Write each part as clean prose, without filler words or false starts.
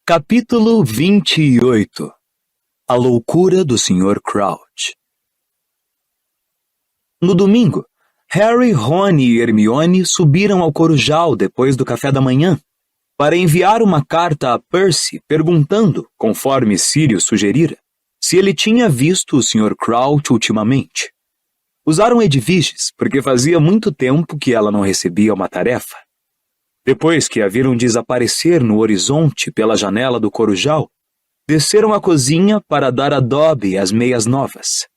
Capítulo 28. A loucura do Sr. Crouch. No domingo, Harry, Ron e Hermione subiram ao Corujal depois do café da manhã para enviar uma carta a Percy perguntando, conforme Sirius sugerira, se ele tinha visto o Sr. Crouch ultimamente. Usaram Edviges porque fazia muito tempo que ela não recebia uma tarefa. Depois que a viram desaparecer no horizonte pela janela do Corujal, desceram à cozinha para dar a Dobby as meias novas.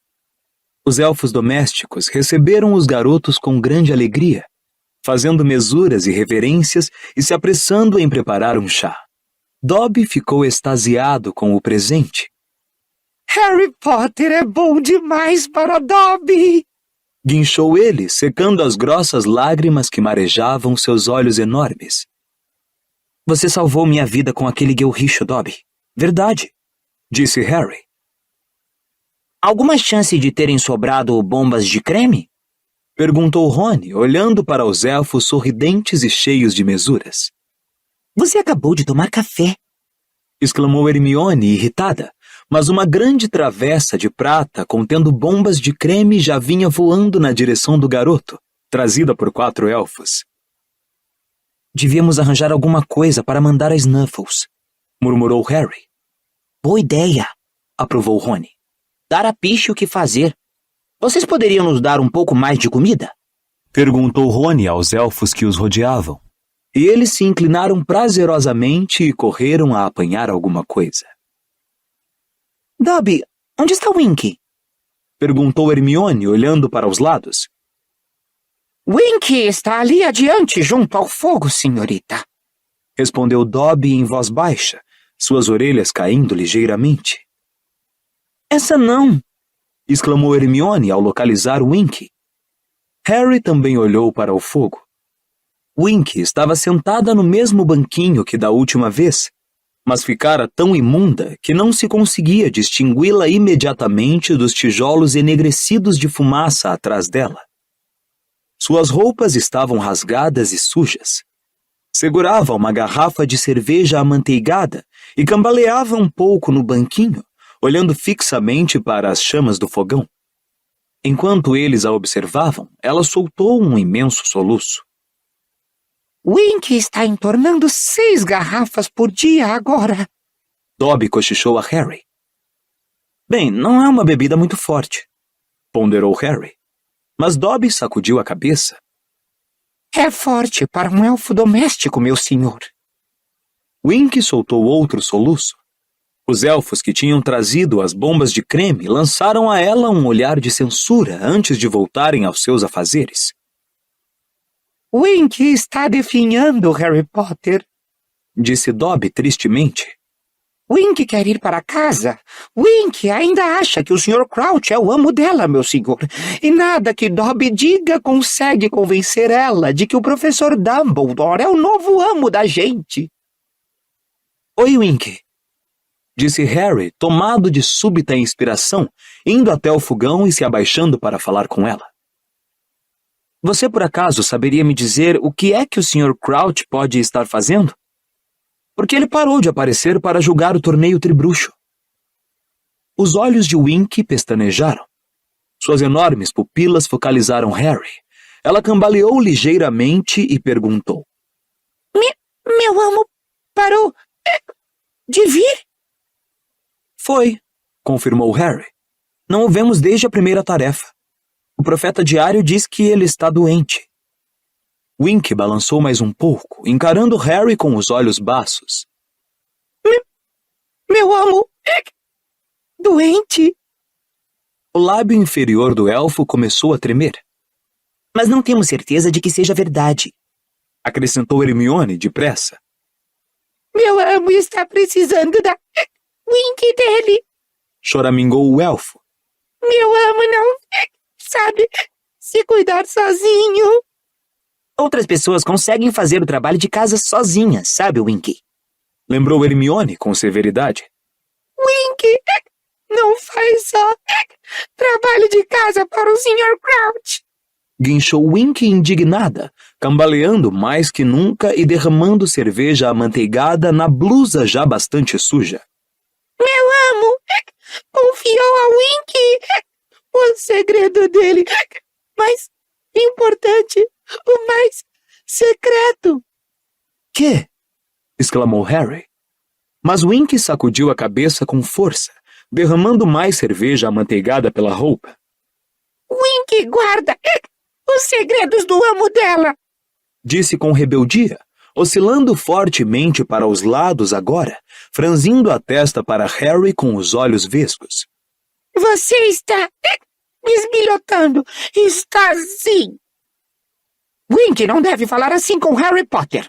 Os elfos domésticos receberam os garotos com grande alegria, fazendo mesuras e reverências e se apressando em preparar um chá. Dobby ficou extasiado com o presente. Harry Potter é bom demais para Dobby! Guinchou ele, secando as grossas lágrimas que marejavam seus olhos enormes. Você salvou minha vida com aquele guelricho, Dobby. Verdade, disse Harry. Alguma chance de terem sobrado bombas de creme? Perguntou Rony, olhando para os elfos sorridentes e cheios de mesuras. Você acabou de tomar café, exclamou Hermione, irritada, mas uma grande travessa de prata contendo bombas de creme já vinha voando na direção do garoto, trazida por 4 elfos. Devíamos arranjar alguma coisa para mandar a Snuffles, murmurou Harry. Boa ideia, aprovou Rony. Dar a Piche o que fazer. Vocês poderiam nos dar um pouco mais de comida? Perguntou Rony aos elfos que os rodeavam. E eles se inclinaram prazerosamente e correram a apanhar alguma coisa. Dobby, onde está Winky? Perguntou Hermione, olhando para os lados. Winky está ali adiante, junto ao fogo, senhorita. Respondeu Dobby em voz baixa, suas orelhas caindo ligeiramente. Essa não! Exclamou Hermione ao localizar Winky. Harry também olhou para o fogo. Winky estava sentada no mesmo banquinho que da última vez, mas ficara tão imunda que não se conseguia distingui-la imediatamente dos tijolos enegrecidos de fumaça atrás dela. Suas roupas estavam rasgadas e sujas. Segurava uma garrafa de cerveja amanteigada e cambaleava um pouco no banquinho, olhando fixamente para as chamas do fogão. Enquanto eles a observavam, ela soltou um imenso soluço. Winky está entornando 6 garrafas por dia agora. Dobby cochichou a Harry. Bem, não é uma bebida muito forte, ponderou Harry. Mas Dobby sacudiu a cabeça. É forte para um elfo doméstico, meu senhor. Winky soltou outro soluço. Os elfos que tinham trazido as bombas de creme lançaram a ela um olhar de censura antes de voltarem aos seus afazeres. Winky está definhando, Harry Potter, disse Dobby tristemente. Winky quer ir para casa. Winky ainda acha que o Sr. Crouch é o amo dela, meu senhor. E nada que Dobby diga consegue convencer ela de que o professor Dumbledore é o novo amo da gente. Oi, Winky, disse Harry, tomado de súbita inspiração, indo até o fogão e se abaixando para falar com ela. Você por acaso saberia me dizer o que é que o Sr. Crouch pode estar fazendo? Porque ele parou de aparecer para julgar o torneio tribruxo. Os olhos de Winky pestanejaram. Suas enormes pupilas focalizaram Harry. Ela cambaleou ligeiramente e perguntou. Meu amo parou de vir? Foi, confirmou Harry. Não o vemos desde a primeira tarefa. O profeta diário diz que ele está doente. Winky balançou mais um pouco, encarando Harry com os olhos baços. Meu amo é doente? O lábio inferior do elfo começou a tremer. Mas não temos certeza de que seja verdade, acrescentou Hermione depressa. Meu amo está precisando da Winky dele. Choramingou o elfo. Meu amo não sabe se cuidar sozinho. Outras pessoas conseguem fazer o trabalho de casa sozinhas, sabe, Winky? Lembrou Hermione com severidade. Winky não faz só trabalho de casa para o Sr. Crouch. Guinchou Winky indignada, cambaleando mais que nunca e derramando cerveja amanteigada na blusa já bastante suja. Meu amo confiou a Winky o segredo dele mais importante, o mais secreto. Que? Exclamou Harry. Mas Winky sacudiu a cabeça com força, derramando mais cerveja amanteigada pela roupa. Winky guarda os segredos do amo dela, disse com rebeldia, oscilando fortemente para os lados agora, franzindo a testa para Harry com os olhos vesgos. Você está me esbilhotando. Está sim. Winky não deve falar assim com Harry Potter,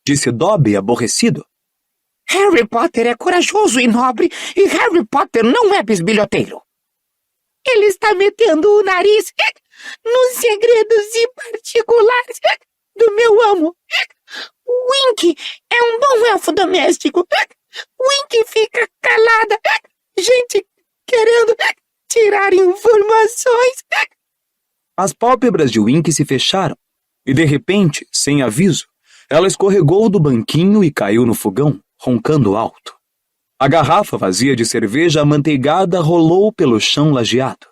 disse Dobby aborrecido. Harry Potter é corajoso e nobre e Harry Potter não é bisbilhoteiro. Ele está metendo o nariz nos segredos e particulares do meu amo. Winky é um bom elfo doméstico. Winky fica calada. Gente querendo tirar informações. As pálpebras de Winky se fecharam e, de repente, sem aviso, ela escorregou do banquinho e caiu no fogão, roncando alto. A garrafa vazia de cerveja amanteigada rolou pelo chão lajeado.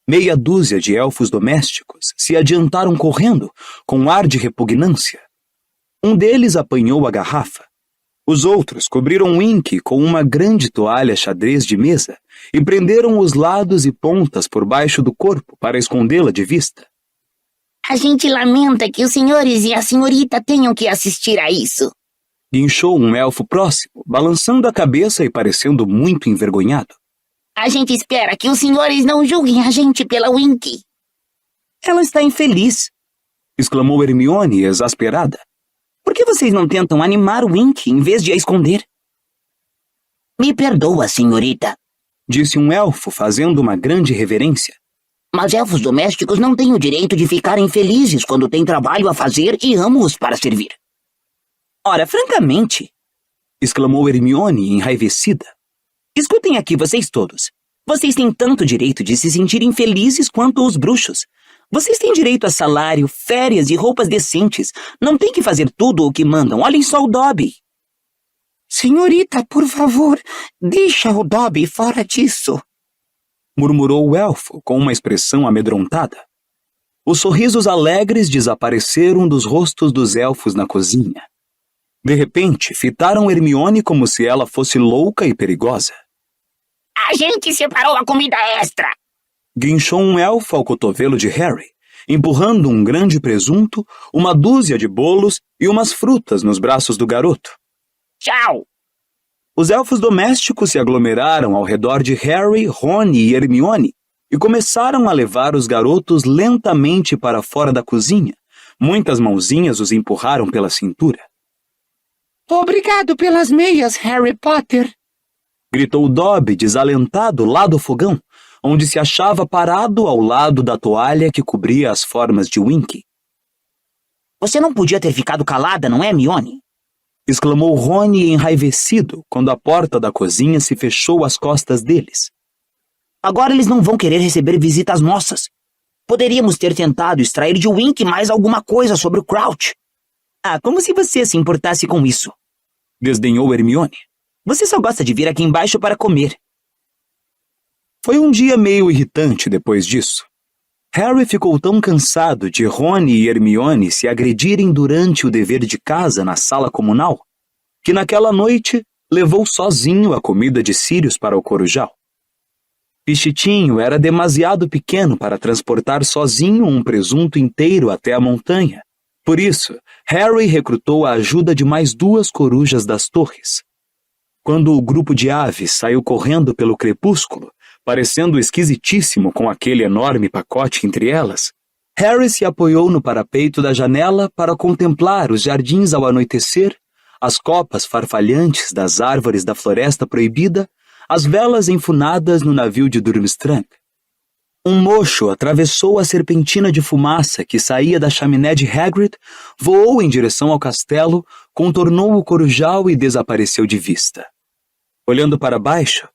Meia dúzia de elfos domésticos se adiantaram correndo, com ar de repugnância. Um deles apanhou a garrafa. Os outros cobriram Winky com uma grande toalha xadrez de mesa e prenderam os lados e pontas por baixo do corpo para escondê-la de vista. A gente lamenta que os senhores e a senhorita tenham que assistir a isso, guinchou um elfo próximo, balançando a cabeça e parecendo muito envergonhado. A gente espera que os senhores não julguem a gente pela Winky. Ela está infeliz, exclamou Hermione exasperada. Por que vocês não tentam animar Winky em vez de a esconder? Me perdoa, senhorita, disse um elfo fazendo uma grande reverência. mas elfos domésticos não têm o direito de ficarem felizes quando têm trabalho a fazer e amo-os para servir. Ora, francamente, exclamou Hermione enraivecida. Escutem aqui, vocês todos. Vocês têm tanto direito de se sentirem felizes quanto os bruxos. Vocês têm direito a salário, férias e roupas decentes. Não têm que fazer tudo o que mandam. Olhem só o Dobby. Senhorita, por favor, deixa o Dobby fora disso, murmurou o elfo com uma expressão amedrontada. Os sorrisos alegres desapareceram dos rostos dos elfos na cozinha. De repente, fitaram Hermione como se ela fosse louca e perigosa. A gente separou a comida extra, guinchou um elfo ao cotovelo de Harry, empurrando um grande presunto, uma dúzia de bolos e umas frutas nos braços do garoto. Tchau. Os elfos domésticos se aglomeraram ao redor de Harry, Rony e Hermione e começaram a levar os garotos lentamente para fora da cozinha. Muitas mãozinhas os empurraram pela cintura. Obrigado pelas meias, Harry Potter, gritou Dobby desalentado lá do fogão, onde se achava parado ao lado da toalha que cobria as formas de Winky. Você não podia ter ficado calada, não é, Hermione? Exclamou Rony enraivecido quando a porta da cozinha se fechou às costas deles. Agora eles não vão querer receber visitas nossas. Poderíamos ter tentado extrair de Winky mais alguma coisa sobre o Crouch. Ah, como se você se importasse com isso, desdenhou Hermione. Você só gosta de vir aqui embaixo para comer. Foi um dia meio irritante depois disso. Harry ficou tão cansado de Rony e Hermione se agredirem durante o dever de casa na sala comunal, que naquela noite levou sozinho a comida de Sirius para o Corujal. Pichitinho era demasiado pequeno para transportar sozinho um presunto inteiro até a montanha. Por isso, Harry recrutou a ajuda de mais 2 corujas das torres. Quando o grupo de aves saiu correndo pelo crepúsculo, parecendo esquisitíssimo com aquele enorme pacote entre elas, Harry se apoiou no parapeito da janela para contemplar os jardins ao anoitecer, as copas farfalhantes das árvores da Floresta Proibida, as velas enfunadas no navio de Durmstrang. Um mocho atravessou a serpentina de fumaça que saía da chaminé de Hagrid, voou em direção ao castelo, contornou o corujal e desapareceu de vista. Olhando para baixo,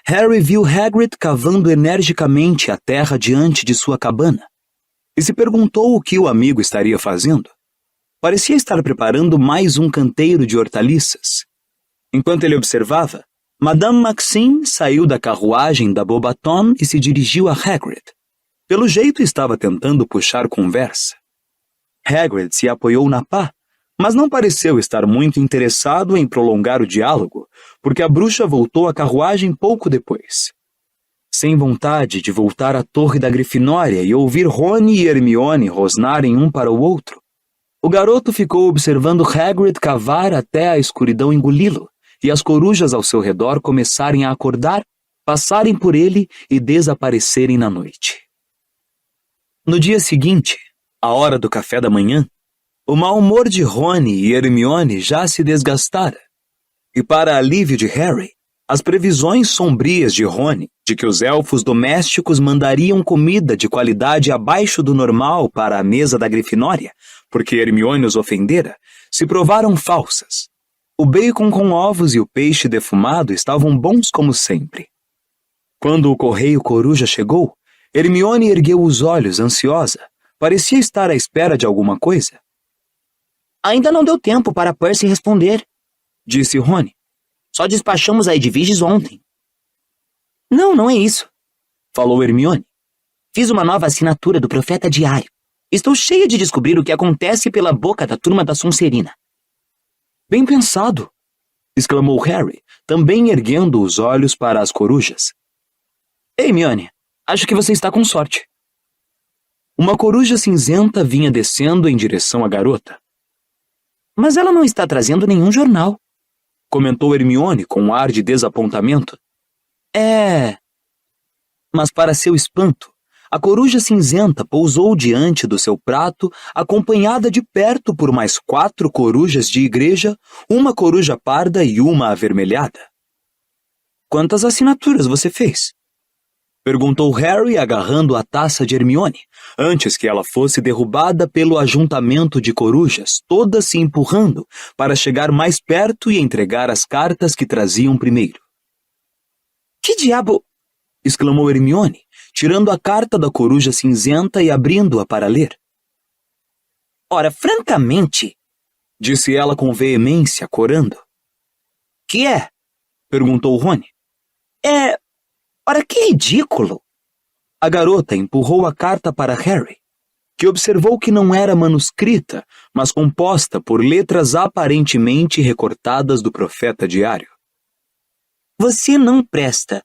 Harry viu Hagrid cavando energicamente a terra diante de sua cabana. e se perguntou o que o amigo estaria fazendo. Parecia estar preparando mais um canteiro de hortaliças. Enquanto ele observava, Madame Maxime saiu da carruagem da Beauxbatons e se dirigiu a Hagrid. Pelo jeito estava tentando puxar conversa. Hagrid se apoiou na pá, mas não pareceu estar muito interessado em prolongar o diálogo, porque a bruxa voltou à carruagem pouco depois. Sem vontade de voltar à torre da Grifinória e ouvir Rony e Hermione rosnarem um para o outro, o garoto ficou observando Hagrid cavar até a escuridão engoli-lo e as corujas ao seu redor começarem a acordar, passarem por ele e desaparecerem na noite. No dia seguinte, à hora do café da manhã, o mau humor de Rony e Hermione já se desgastara, e para alívio de Harry, as previsões sombrias de Rony de que os elfos domésticos mandariam comida de qualidade abaixo do normal para a mesa da Grifinória, porque Hermione os ofendera, se provaram falsas. O bacon com ovos e o peixe defumado estavam bons como sempre. Quando o correio coruja chegou, Hermione ergueu os olhos ansiosa. Parecia estar à espera de alguma coisa. Ainda não deu tempo para Percy responder, disse Rony. Só despachamos a Edviges ontem. Não é isso, falou Hermione. Fiz uma nova assinatura do Profeta Diário. Estou cheia de descobrir o que acontece pela boca da turma da Sonserina. Bem pensado, exclamou Harry, também erguendo os olhos para as corujas. Ei, Hermione, acho que você está com sorte. Uma coruja cinzenta vinha descendo em direção à garota. Mas ela não está trazendo nenhum jornal, comentou Hermione com um ar de desapontamento. Mas para seu espanto, a coruja cinzenta pousou diante do seu prato, acompanhada de perto por mais 4 corujas de igreja, uma coruja parda e uma avermelhada. Quantas assinaturas você fez? Perguntou Harry agarrando a taça de Hermione, antes que ela fosse derrubada pelo ajuntamento de corujas, todas se empurrando para chegar mais perto e entregar as cartas que traziam primeiro. Que diabo? Exclamou Hermione, tirando a carta da coruja cinzenta e abrindo-a para ler. Ora, francamente, disse ela com veemência, corando. Que é? Perguntou Rony. Ora, que ridículo! A garota empurrou a carta para Harry, que observou que não era manuscrita, mas composta por letras aparentemente recortadas do Profeta Diário. Você não presta.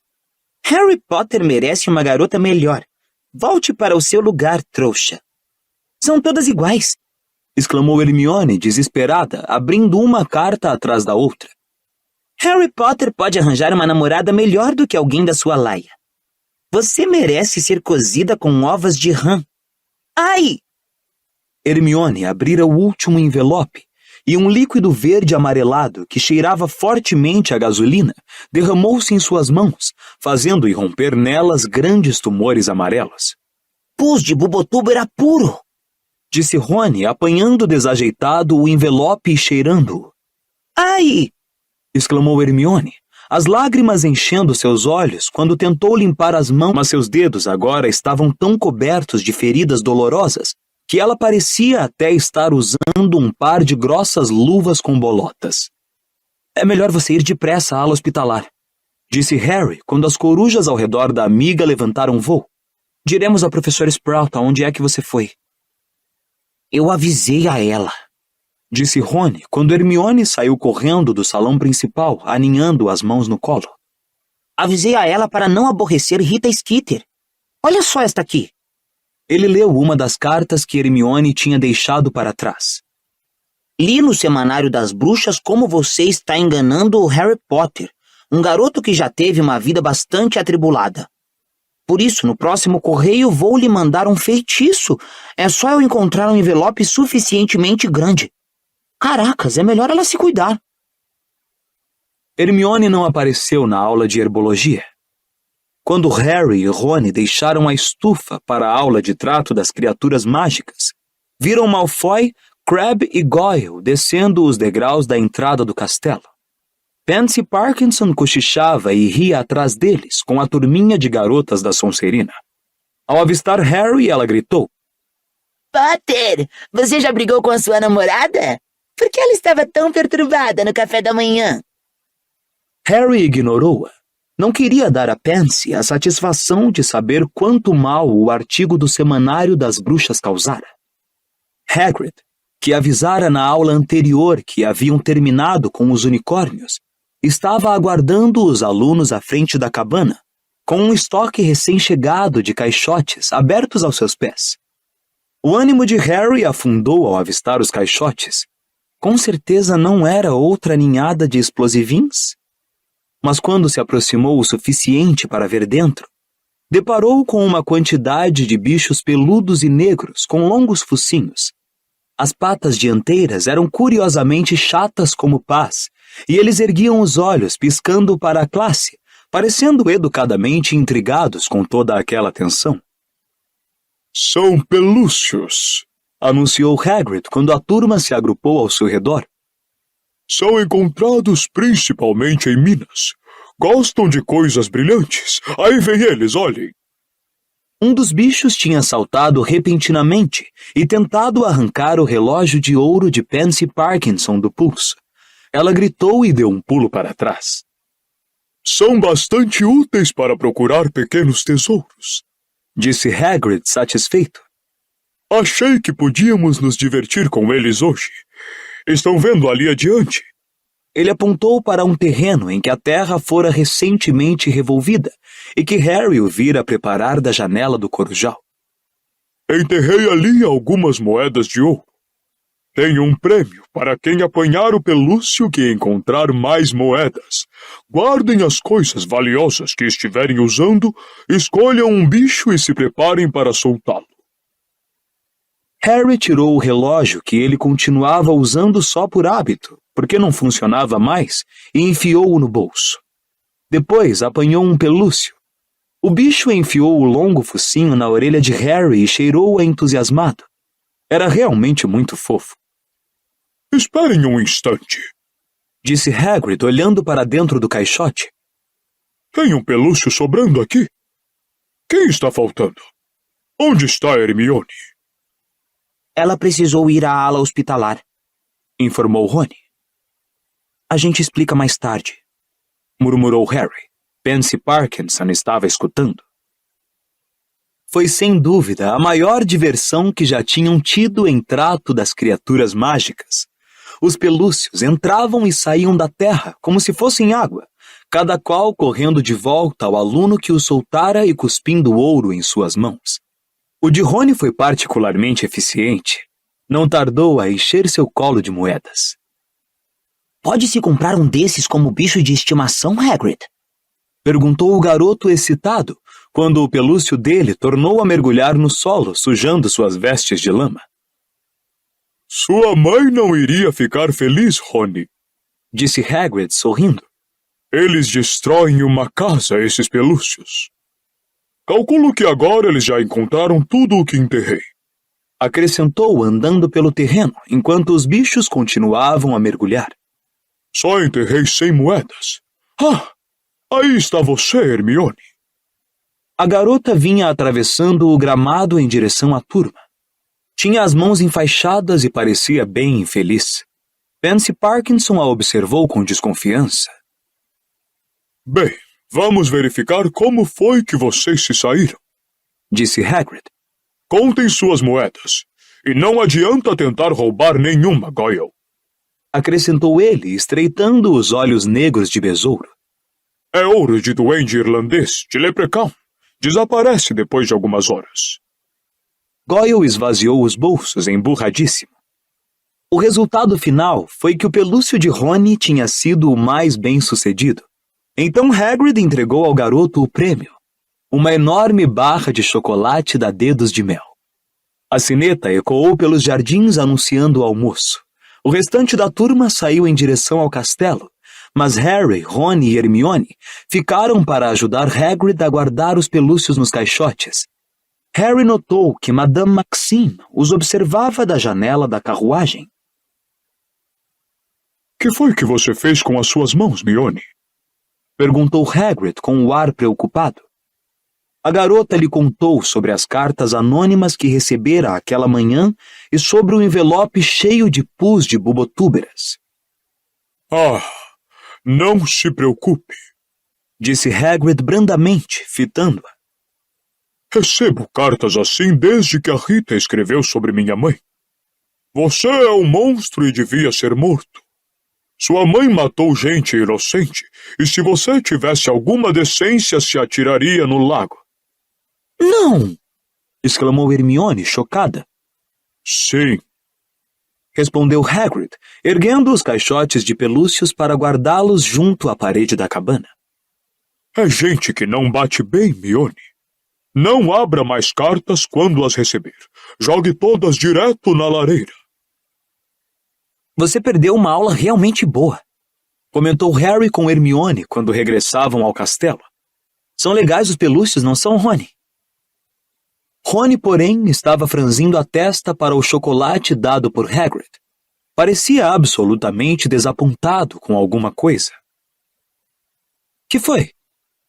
Harry Potter merece uma garota melhor. Volte para o seu lugar, trouxa. São todas iguais, exclamou Hermione, desesperada, abrindo uma carta atrás da outra. Harry Potter pode arranjar uma namorada melhor do que alguém da sua laia. Você merece ser cozida com ovas de rã. Ai! Hermione abrira o último envelope e um líquido verde amarelado que cheirava fortemente a gasolina derramou-se em suas mãos, fazendo irromper nelas grandes tumores amarelos. Pus de Bubotuba era puro, disse Rony, apanhando desajeitado o envelope e cheirando-o. Ai! Exclamou Hermione, as lágrimas enchendo seus olhos quando tentou limpar as mãos, mas seus dedos agora estavam tão cobertos de feridas dolorosas que ela parecia até estar usando um par de grossas luvas com bolotas. É melhor você ir depressa à ala hospitalar, disse Harry quando as corujas ao redor da amiga levantaram voo. Diremos ao professor Sprout aonde é que você foi. Eu avisei a ela, disse Rony quando Hermione saiu correndo do salão principal, aninhando as mãos no colo. Avisei a ela para não aborrecer Rita Skeeter. Olha só esta aqui. Ele leu uma das cartas que Hermione tinha deixado para trás. Li no Semanário das Bruxas como você está enganando o Harry Potter, um garoto que já teve uma vida bastante atribulada. Por isso, no próximo correio vou lhe mandar um feitiço. É só eu encontrar um envelope suficientemente grande. Caracas, é melhor ela se cuidar. Hermione não apareceu na aula de herbologia. Quando Harry e Rony deixaram a estufa para a aula de trato das criaturas mágicas, viram Malfoy, Crabbe e Goyle descendo os degraus da entrada do castelo. Pansy Parkinson cochichava e ria atrás deles com a turminha de garotas da Sonserina. Ao avistar Harry, ela gritou. Potter, você já brigou com a sua namorada? Por que ela estava tão perturbada no café da manhã? Harry ignorou-a. Não queria dar a Pansy a satisfação de saber quanto mal o artigo do Semanário das Bruxas causara. Hagrid, que avisara na aula anterior que haviam terminado com os unicórnios, estava aguardando os alunos à frente da cabana, com um estoque recém-chegado de caixotes abertos aos seus pés. O ânimo de Harry afundou ao avistar os caixotes. Com certeza não era outra ninhada de explosivins. Mas quando se aproximou o suficiente para ver dentro, deparou com uma quantidade de bichos peludos e negros com longos focinhos. As patas dianteiras eram curiosamente chatas como pás, e eles erguiam os olhos piscando para a classe, parecendo educadamente intrigados com toda aquela atenção. São pelúcios, anunciou Hagrid quando a turma se agrupou ao seu redor. São encontrados principalmente em Minas. Gostam de coisas brilhantes. Aí vem eles, olhem. Um dos bichos tinha saltado repentinamente e tentado arrancar o relógio de ouro de Pansy Parkinson do pulso. Ela gritou e deu um pulo para trás. São bastante úteis para procurar pequenos tesouros, disse Hagrid satisfeito. Achei que podíamos nos divertir com eles hoje. Estão vendo ali adiante? Ele apontou para um terreno em que a terra fora recentemente revolvida e que Harry o vira preparar da janela do corujal. Enterrei ali algumas moedas de ouro. Tenho um prêmio para quem apanhar o pelúcio que encontrar mais moedas. Guardem as coisas valiosas que estiverem usando, escolham um bicho e se preparem para soltá-lo. Harry tirou o relógio que ele continuava usando só por hábito, porque não funcionava mais, e enfiou-o no bolso. Depois apanhou um pelúcio. O bicho enfiou o longo focinho na orelha de Harry e cheirou-o entusiasmado. Era realmente muito fofo. Esperem um instante, disse Hagrid olhando para dentro do caixote. Tem um pelúcio sobrando aqui? Quem está faltando? Onde está Hermione? Ela precisou ir à ala hospitalar, informou Rony. A gente explica mais tarde, murmurou Harry. Pansy Parkinson estava escutando. Foi sem dúvida a maior diversão que já tinham tido em trato das criaturas mágicas. Os pelúcios entravam e saíam da terra como se fossem água, cada qual correndo de volta ao aluno que o soltara e cuspindo ouro em suas mãos. O de Rony foi particularmente eficiente. Não tardou a encher seu colo de moedas. Pode-se comprar um desses como bicho de estimação, Hagrid? Perguntou o garoto excitado, quando o pelúcio dele tornou a mergulhar no solo, sujando suas vestes de lama. Sua mãe não iria ficar feliz, Rony, disse Hagrid sorrindo. Eles destroem uma casa, esses pelúcios. Calculo que agora eles já encontraram tudo o que enterrei. Acrescentou andando pelo terreno, enquanto os bichos continuavam a mergulhar. Só enterrei 100 moedas. Ah, aí está você, Hermione. A garota vinha atravessando o gramado em direção à turma. Tinha as mãos enfaixadas e parecia bem infeliz. Pansy Parkinson a observou com desconfiança. Bem, vamos verificar como foi que vocês se saíram, disse Hagrid. Contem suas moedas, e não adianta tentar roubar nenhuma, Goyle. Acrescentou ele, estreitando os olhos negros de besouro. É ouro de duende irlandês, de Leprechaun. Desaparece depois de algumas horas. Goyle esvaziou os bolsos, emburradíssimo. O resultado final foi que o pelúcio de Rony tinha sido o mais bem-sucedido. Então Hagrid entregou ao garoto o prêmio, uma enorme barra de chocolate da Dedos de Mel. A sineta ecoou pelos jardins anunciando o almoço. O restante da turma saiu em direção ao castelo, mas Harry, Rony e Hermione ficaram para ajudar Hagrid a guardar os pelúcios nos caixotes. Harry notou que Madame Maxime os observava da janela da carruagem. Que foi que você fez com as suas mãos, Hermione? Perguntou Hagrid com um ar preocupado. A garota lhe contou sobre as cartas anônimas que recebera aquela manhã e sobre o envelope cheio de pus de bubotúberas. Ah, não se preocupe, disse Hagrid brandamente, fitando-a. recebo cartas assim desde que a Rita escreveu sobre minha mãe. Você é um monstro e devia ser morto. Sua mãe matou gente inocente, e se você tivesse alguma decência, se atiraria no lago. Não! Exclamou Hermione, chocada. Sim, Respondeu Hagrid, erguendo os caixotes de pelúcios para guardá-los junto à parede da cabana. é gente que não bate bem, Mione. Não abra mais cartas quando as receber. Jogue todas direto na lareira. Você perdeu uma aula realmente boa, comentou Harry com Hermione quando regressavam ao castelo. São legais os pelúcios, não são, Rony? Rony, porém, estava franzindo a testa para o chocolate dado por Hagrid. Parecia absolutamente desapontado com alguma coisa. Que foi?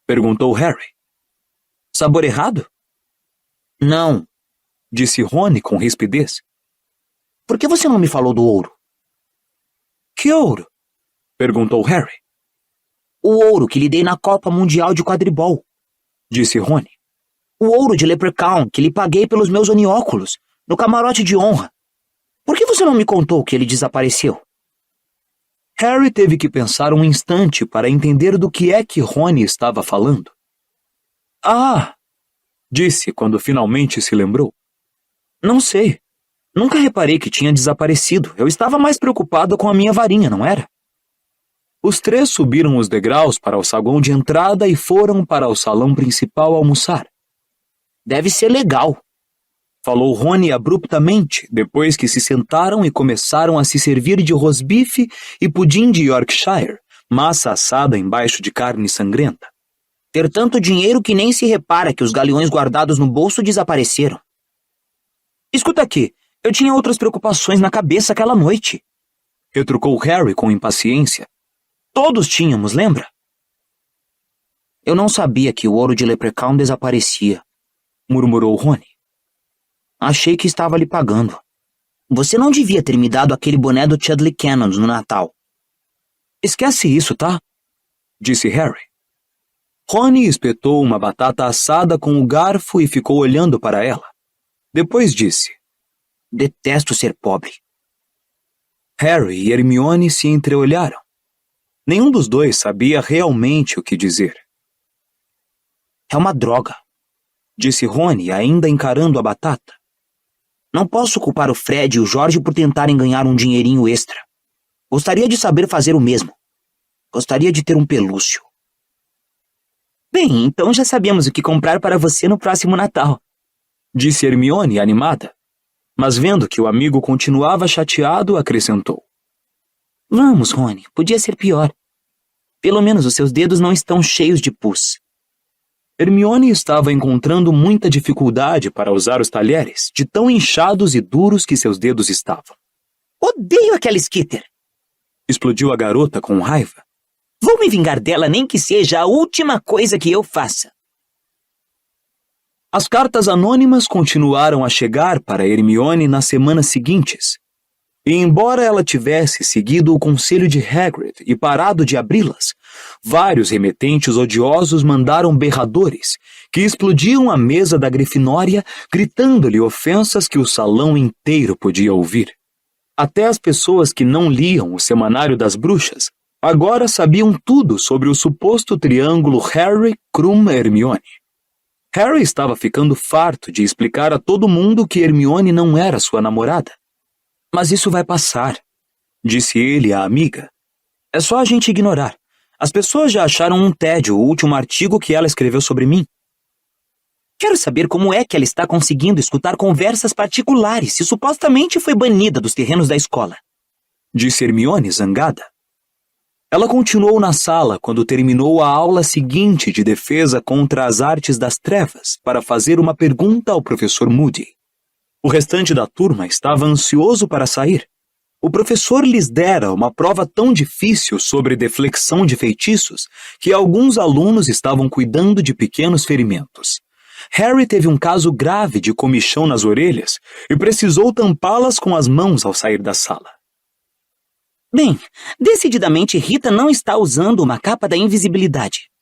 Perguntou Harry. Sabor errado? Não. Disse Rony com rispidez. Por que você não me falou do ouro? Que ouro? Perguntou Harry. O ouro que lhe dei na Copa Mundial de Quadribol. Disse Rony. O ouro de Leprechaun que lhe paguei pelos meus onióculos, no camarote de honra. Por que você não me contou que ele desapareceu? Harry teve que pensar um instante para entender do que é que Rony estava falando. Ah! Disse quando finalmente se lembrou. Não sei. Nunca reparei que tinha desaparecido. Eu estava mais preocupado com a minha varinha, não era? Os três subiram os degraus para o saguão de entrada e foram para o salão principal almoçar. Deve ser legal, falou Rony abruptamente, depois que se sentaram e começaram a se servir de rosbife e pudim de Yorkshire, massa assada embaixo de carne sangrenta. ter tanto dinheiro que nem se repara que os galeões guardados no bolso desapareceram. Escuta aqui, eu tinha outras preocupações na cabeça aquela noite. Retrucou Harry com impaciência. Todos tínhamos, lembra? Eu não sabia que o ouro de Leprechaun desaparecia, murmurou Rony. Achei que estava lhe pagando. Você não devia ter me dado aquele boné do Chudley Cannons no Natal. Esquece isso, tá? Disse Harry. Rony espetou uma batata assada com o garfo e ficou olhando para ela. Depois disse: Detesto ser pobre. Harry e Hermione se entreolharam. Nenhum dos dois sabia realmente o que dizer. É uma droga, disse Rony, ainda encarando a batata. Não posso culpar o Fred e o George por tentarem ganhar um dinheirinho extra. Gostaria de saber fazer o mesmo. Gostaria de ter um pelúcio. Bem, então já sabemos o que comprar para você no próximo Natal, disse Hermione animada. Mas vendo que o amigo continuava chateado, acrescentou: Vamos, Rony, podia ser pior. Pelo menos os seus dedos não estão cheios de pus. Hermione estava encontrando muita dificuldade para usar os talheres, de tão inchados e duros que seus dedos estavam. Odeio aquela Skitter! Explodiu a garota com raiva. Vou me vingar dela, nem que seja a última coisa que eu faça. As cartas anônimas continuaram a chegar para Hermione nas semanas seguintes. E embora ela tivesse seguido o conselho de Hagrid e parado de abri-las, vários remetentes odiosos mandaram berradores, que explodiam a mesa da Grifinória, gritando-lhe ofensas que o salão inteiro podia ouvir. Até as pessoas que não liam o Semanário das Bruxas agora sabiam tudo sobre o suposto triângulo Harry, Krum, Hermione. Harry estava ficando farto de explicar a todo mundo que Hermione não era sua namorada. Mas isso vai passar, disse ele à amiga. É só a gente ignorar. As pessoas já acharam um tédio o último artigo que ela escreveu sobre mim. Quero saber como é que ela está conseguindo escutar conversas particulares se supostamente foi banida dos terrenos da escola, disse Hermione zangada. Ela continuou na sala quando terminou a aula seguinte de defesa contra as artes das trevas para fazer uma pergunta ao professor Moody. O restante da turma estava ansioso para sair. O professor lhes dera uma prova tão difícil sobre deflexão de feitiços que alguns alunos estavam cuidando de pequenos ferimentos. Harry teve um caso grave de comichão nas orelhas e precisou tampá-las com as mãos ao sair da sala. Bem, decididamente Rita não está usando uma capa da invisibilidade.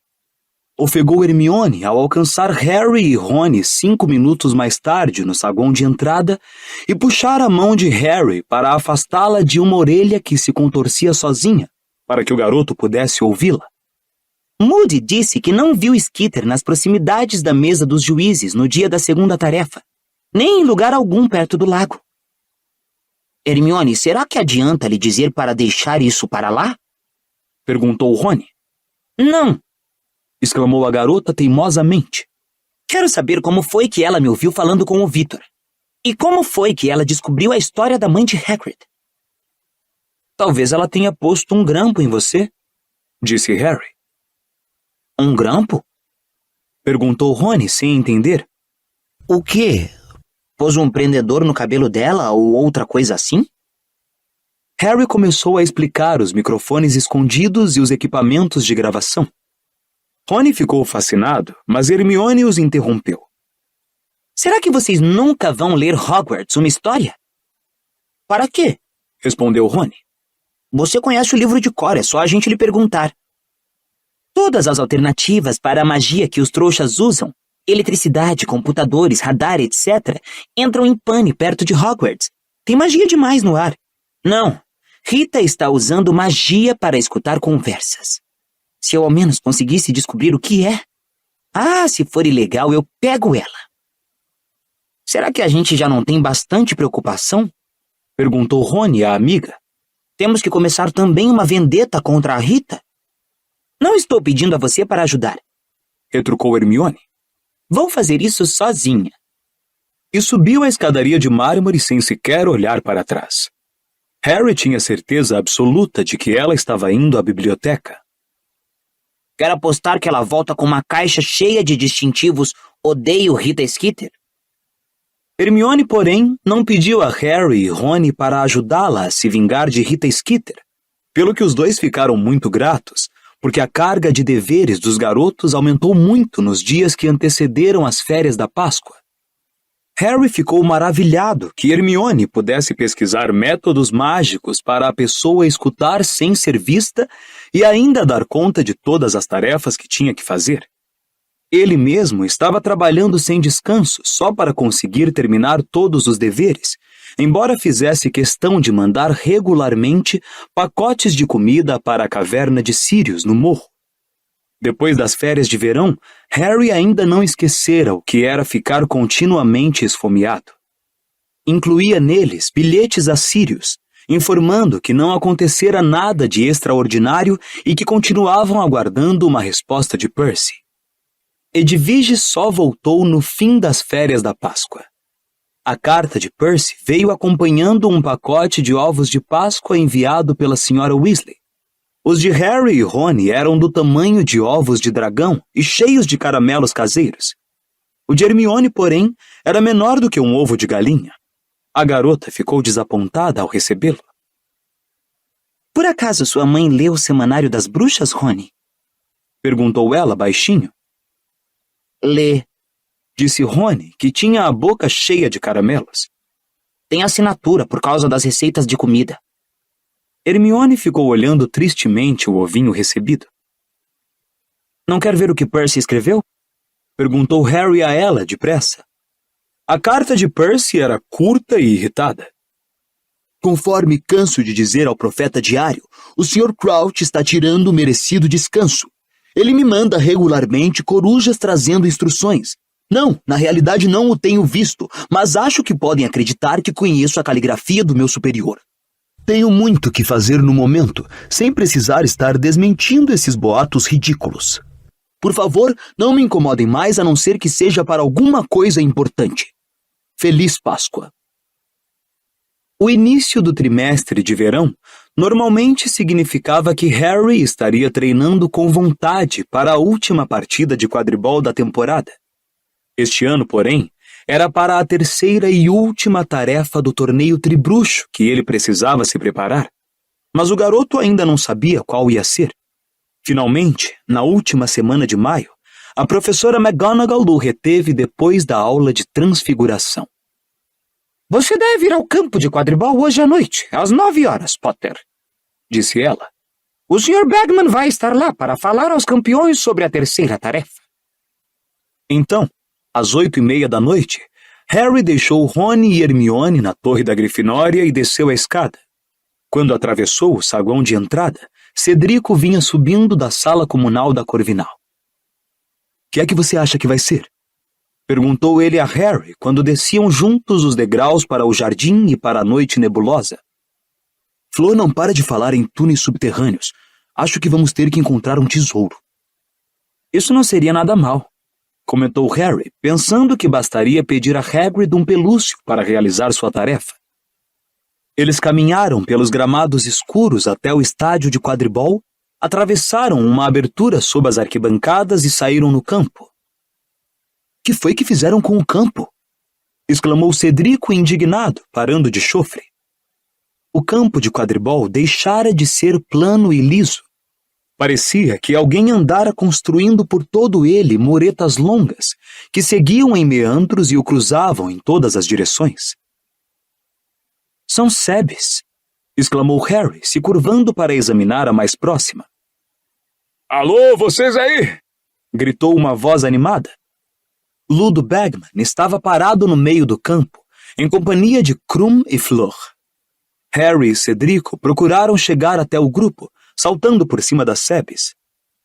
Ofegou Hermione ao alcançar Harry e Rony 5 minutos mais tarde no saguão de entrada e puxar a mão de Harry para afastá-la de uma orelha que se contorcia sozinha, para que o garoto pudesse ouvi-la. Moody disse que não viu Skeeter nas proximidades da mesa dos juízes no dia da segunda tarefa, nem em lugar algum perto do lago. Hermione, será que adianta lhe dizer para deixar isso para lá? Perguntou Rony. Não, Exclamou a garota teimosamente. quero saber como foi que ela me ouviu falando com o Victor. E como foi que ela descobriu a história da mãe de Hagrid. Talvez ela tenha posto um grampo em você, disse Harry. Um grampo? Perguntou Rony sem entender. O quê? Pôs um prendedor no cabelo dela ou outra coisa assim? Harry começou a explicar os microfones escondidos e os equipamentos de gravação. Rony ficou fascinado, mas Hermione os interrompeu. Será que vocês nunca vão ler Hogwarts, uma história? Para quê? Respondeu Rony. Você conhece o livro de cor, é só a gente lhe perguntar. Todas as alternativas para a magia que os trouxas usam, eletricidade, computadores, radar, etc., entram em pane perto de Hogwarts. Tem magia demais no ar. Não, Rita está usando magia para escutar conversas. Se eu ao menos conseguisse descobrir o que é. Ah, se for ilegal, eu pego ela. Será que a gente já não tem bastante preocupação? Perguntou Rony à amiga. Temos que começar também uma vendetta contra a Rita? Não estou pedindo a você para ajudar. Retrucou Hermione. Vou fazer isso sozinha. E subiu a escadaria de mármore sem sequer olhar para trás. Harry tinha certeza absoluta de que ela estava indo à biblioteca. Quero apostar que ela volta com uma caixa cheia de distintivos "Odeio Rita Skeeter"? Hermione, porém, não pediu a Harry e Rony para ajudá-la a se vingar de Rita Skeeter, pelo que os dois ficaram muito gratos, porque a carga de deveres dos garotos aumentou muito nos dias que antecederam as férias da Páscoa. Harry ficou maravilhado que Hermione pudesse pesquisar métodos mágicos para a pessoa escutar sem ser vista e ainda dar conta de todas as tarefas que tinha que fazer. Ele mesmo estava trabalhando sem descanso só para conseguir terminar todos os deveres, embora fizesse questão de mandar regularmente pacotes de comida para a caverna de Sirius no morro. Depois das férias de verão, Harry ainda não esquecera o que era ficar continuamente esfomeado. Incluía neles bilhetes a Sirius, informando que não acontecera nada de extraordinário e que continuavam aguardando uma resposta de Percy. Edwige só voltou no fim das férias da Páscoa. A carta de Percy veio acompanhando um pacote de ovos de Páscoa enviado pela Sra. Weasley. Os de Harry e Rony eram do tamanho de ovos de dragão e cheios de caramelos caseiros. O de Hermione, porém, era menor do que um ovo de galinha. A garota ficou desapontada ao recebê-lo. Por acaso sua mãe leu o Semanário das Bruxas, Rony? Perguntou ela baixinho. Lê. Disse Rony, que tinha a boca cheia de caramelos. Tem assinatura por causa das receitas de comida. Hermione ficou olhando tristemente o ovinho recebido. Não quer ver o que Percy escreveu? Perguntou Harry a ela, depressa. A carta de Percy era curta e irritada. Conforme canso de dizer ao profeta diário, o Sr. Crouch está tirando o merecido descanso. Ele me manda regularmente corujas trazendo instruções. Não, na realidade não o tenho visto, mas acho que podem acreditar que conheço a caligrafia do meu superior. Tenho muito que fazer no momento, sem precisar estar desmentindo esses boatos ridículos. Por favor, não me incomodem mais a não ser que seja para alguma coisa importante. Feliz Páscoa. O início do trimestre de verão normalmente significava que Harry estaria treinando com vontade para a última partida de quadribol da temporada. Este ano, porém, era para a terceira e última tarefa do torneio tribruxo que ele precisava se preparar. Mas o garoto ainda não sabia qual ia ser. Finalmente, na última semana de maio, a professora McGonagall o reteve depois da aula de transfiguração. Você deve ir ao campo de quadribol hoje à noite, às 9 horas, Potter, disse ela. O Sr. Bagman vai estar lá para falar aos campeões sobre a terceira tarefa. Então, às 8:30 da noite, Harry deixou Rony e Hermione na torre da Grifinória e desceu a escada. Quando atravessou o saguão de entrada, Cedrico vinha subindo da sala comunal da Corvinal. Que é que você acha que vai ser? Perguntou ele a Harry quando desciam juntos os degraus para o jardim e para a noite nebulosa. Flor não para de falar em túneis subterrâneos. Acho que vamos ter que encontrar um tesouro. Isso não seria nada mal, comentou Harry, pensando que bastaria pedir a Hagrid um pelúcio para realizar sua tarefa. Eles caminharam pelos gramados escuros até o estádio de quadribol, atravessaram uma abertura sob as arquibancadas e saíram no campo. Que foi que fizeram com o campo? Exclamou Cedrico indignado, parando de chofre. O campo de quadribol deixara de ser plano e liso. Parecia que alguém andara construindo por todo ele muretas longas, que seguiam em meandros e o cruzavam em todas as direções. São sebes, exclamou Harry, se curvando para examinar a mais próxima. Alô, vocês aí! Gritou uma voz animada. Ludo Bagman estava parado no meio do campo, em companhia de Krum e Fleur. Harry e Cedrico procuraram chegar até o grupo, saltando por cima das sebes.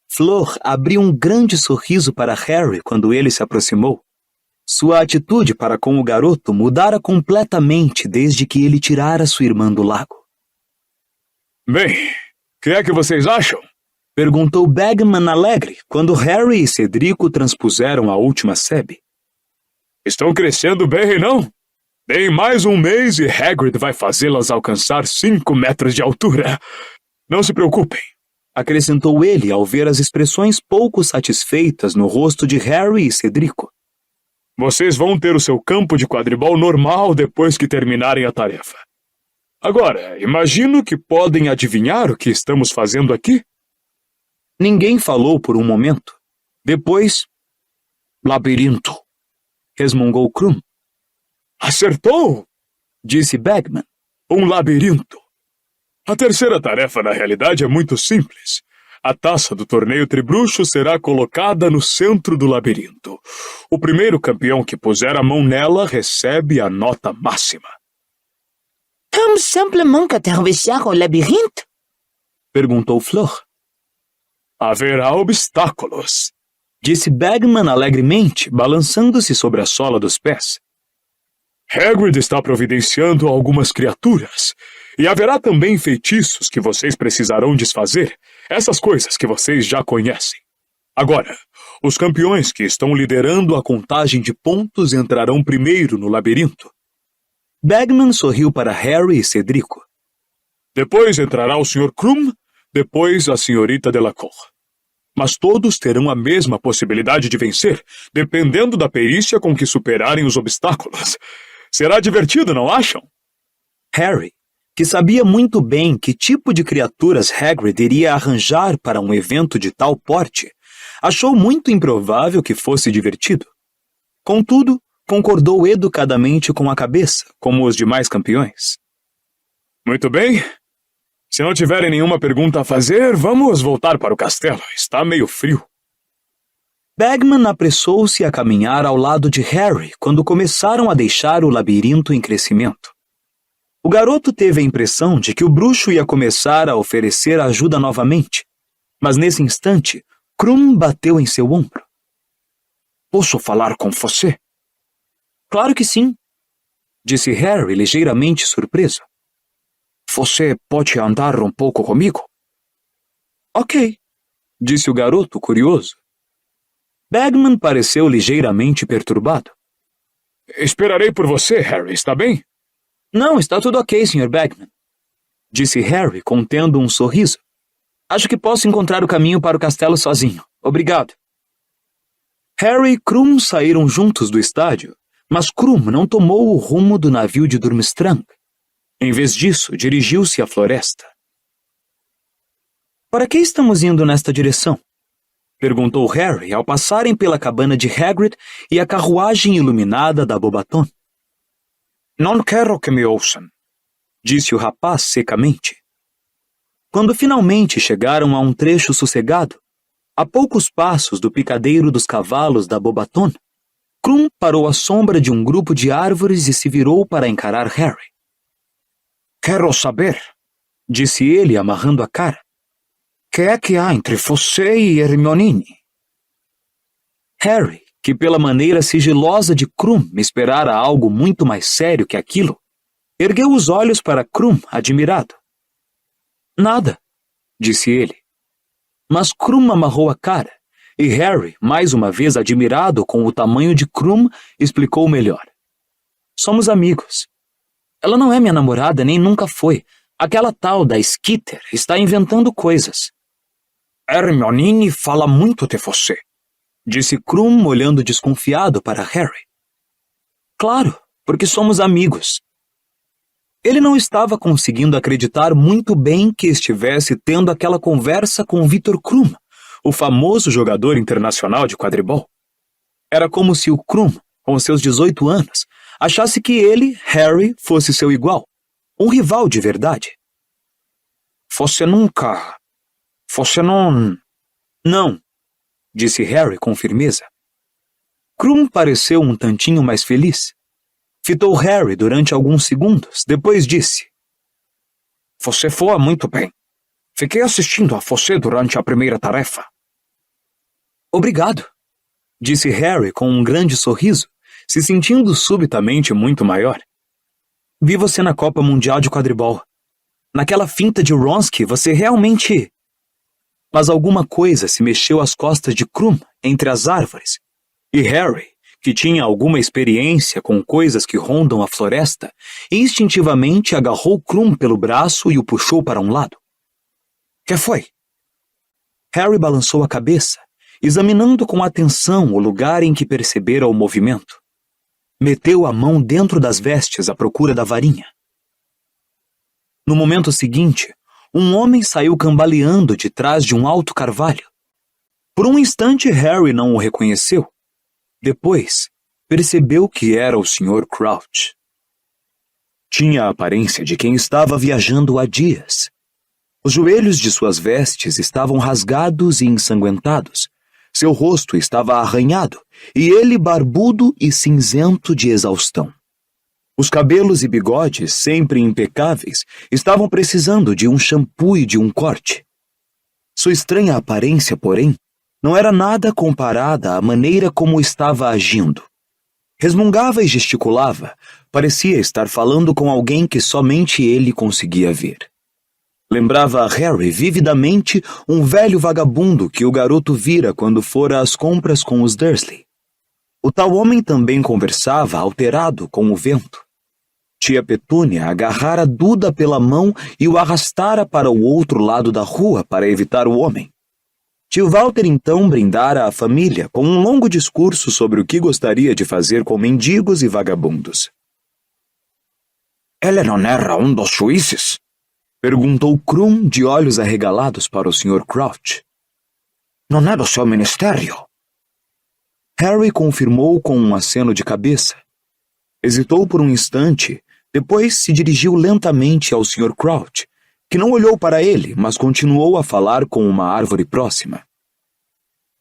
Fleur abriu um grande sorriso para Harry quando ele se aproximou. Sua atitude para com o garoto mudara completamente desde que ele tirara sua irmã do lago. Bem, o que é que vocês acham? Perguntou Bagman alegre quando Harry e Cedrico transpuseram a última sebe. Estão crescendo bem, não? Deem mais um mês e Hagrid vai fazê-las alcançar 5 metros de altura. Não se preocupem, acrescentou ele ao ver as expressões pouco satisfeitas no rosto de Harry e Cedrico. Vocês vão ter o seu campo de quadribol normal depois que terminarem a tarefa. Agora, imagino que podem adivinhar o que estamos fazendo aqui? Ninguém falou por um momento. Depois, labirinto, resmungou Krum. Acertou! Disse Bagman. Um labirinto. A terceira tarefa, na realidade, é muito simples. A taça do torneio Tribruxo será colocada no centro do labirinto. O primeiro campeão que puser a mão nela recebe a nota máxima. Comme simplement atravessar o labirinto? Perguntou Fleur. Haverá obstáculos, disse Bagman alegremente, balançando-se sobre a sola dos pés. Hagrid está providenciando algumas criaturas. E haverá também feitiços que vocês precisarão desfazer. Essas coisas que vocês já conhecem. Agora, os campeões que estão liderando a contagem de pontos entrarão primeiro no labirinto. Bagman sorriu para Harry e Cedrico. Depois entrará o Sr. Krum, depois a Senhorita Delacour. Mas todos terão a mesma possibilidade de vencer, dependendo da perícia com que superarem os obstáculos. Será divertido, não acham? Harry, que sabia muito bem que tipo de criaturas Hagrid iria arranjar para um evento de tal porte, achou muito improvável que fosse divertido. Contudo, concordou educadamente com a cabeça, como os demais campeões. Muito bem. Se não tiverem nenhuma pergunta a fazer, vamos voltar para o castelo. Está meio frio. Bagman apressou-se a caminhar ao lado de Harry quando começaram a deixar o labirinto em crescimento. O garoto teve a impressão de que o bruxo ia começar a oferecer ajuda novamente, mas nesse instante, Krum bateu em seu ombro. Posso falar com você? Claro que sim, disse Harry ligeiramente surpreso. Você pode andar um pouco comigo? Ok, disse o garoto curioso. Bagman pareceu ligeiramente perturbado. Esperarei por você, Harry, está bem? Não, está tudo ok, Sr. Bagman, disse Harry, contendo um sorriso. Acho que posso encontrar o caminho para o castelo sozinho. Obrigado. Harry e Krum saíram juntos do estádio, mas Krum não tomou o rumo do navio de Durmstrang. Em vez disso, dirigiu-se à floresta. Para que estamos indo nesta direção? Perguntou Harry ao passarem pela cabana de Hagrid e a carruagem iluminada da Bobaton. Não quero que me ouçam, disse o rapaz secamente. Quando finalmente chegaram a um trecho sossegado, a poucos passos do picadeiro dos cavalos da Bobaton, Krum parou à sombra de um grupo de árvores e se virou para encarar Harry. Quero saber, disse ele amarrando a cara. Que é que há entre você e Hermione? Harry, que pela maneira sigilosa de Krum esperara algo muito mais sério que aquilo, ergueu os olhos para Krum admirado. Nada, disse ele. Mas Krum amarrou a cara, e Harry, mais uma vez admirado com o tamanho de Krum, explicou melhor. Somos amigos. Ela não é minha namorada, nem nunca foi. Aquela tal da Skeeter está inventando coisas. Hermione fala muito de você, disse Krum olhando desconfiado para Harry. Claro, porque somos amigos. Ele não estava conseguindo acreditar muito bem que estivesse tendo aquela conversa com Victor Krum, o famoso jogador internacional de quadribol. Era como se o Krum, com seus 18 anos, achasse que ele, Harry, fosse seu igual, um rival de verdade. Você não... Não, disse Harry com firmeza. Krum pareceu um tantinho mais feliz. Fitou Harry durante alguns segundos, depois disse. Você voa muito bem. Fiquei assistindo a você durante a primeira tarefa. Obrigado, disse Harry com um grande sorriso, se sentindo subitamente muito maior. Vi você na Copa Mundial de Quadribol. Naquela finta de Wronski, você realmente... Mas alguma coisa se mexeu às costas de Krum entre as árvores, e Harry, que tinha alguma experiência com coisas que rondam a floresta, instintivamente agarrou Krum pelo braço e o puxou para um lado. Que foi? Harry balançou a cabeça, examinando com atenção o lugar em que percebera o movimento. Meteu a mão dentro das vestes à procura da varinha. No momento seguinte, um homem saiu cambaleando de trás de um alto carvalho. Por um instante, Harry não o reconheceu. Depois, percebeu que era o Sr. Crouch. Tinha a aparência de quem estava viajando há dias. Os joelhos de suas vestes estavam rasgados e ensanguentados. Seu rosto estava arranhado, e ele barbudo e cinzento de exaustão. Os cabelos e bigodes, sempre impecáveis, estavam precisando de um shampoo e de um corte. Sua estranha aparência, porém, não era nada comparada à maneira como estava agindo. Resmungava e gesticulava, parecia estar falando com alguém que somente ele conseguia ver. Lembrava a Harry vividamente um velho vagabundo que o garoto vira quando fora às compras com os Dursley. O tal homem também conversava alterado com o vento. Tia Petúnia agarrara Duda pela mão e o arrastara para o outro lado da rua para evitar o homem. Tio Walter então brindara a família com um longo discurso sobre o que gostaria de fazer com mendigos e vagabundos. Ele não era um dos juízes? Perguntou Krum de olhos arregalados para o Sr. Crouch. Não é do seu ministério? Harry confirmou com um aceno de cabeça. Hesitou por um instante, depois se dirigiu lentamente ao Sr. Crouch, que não olhou para ele, mas continuou a falar com uma árvore próxima.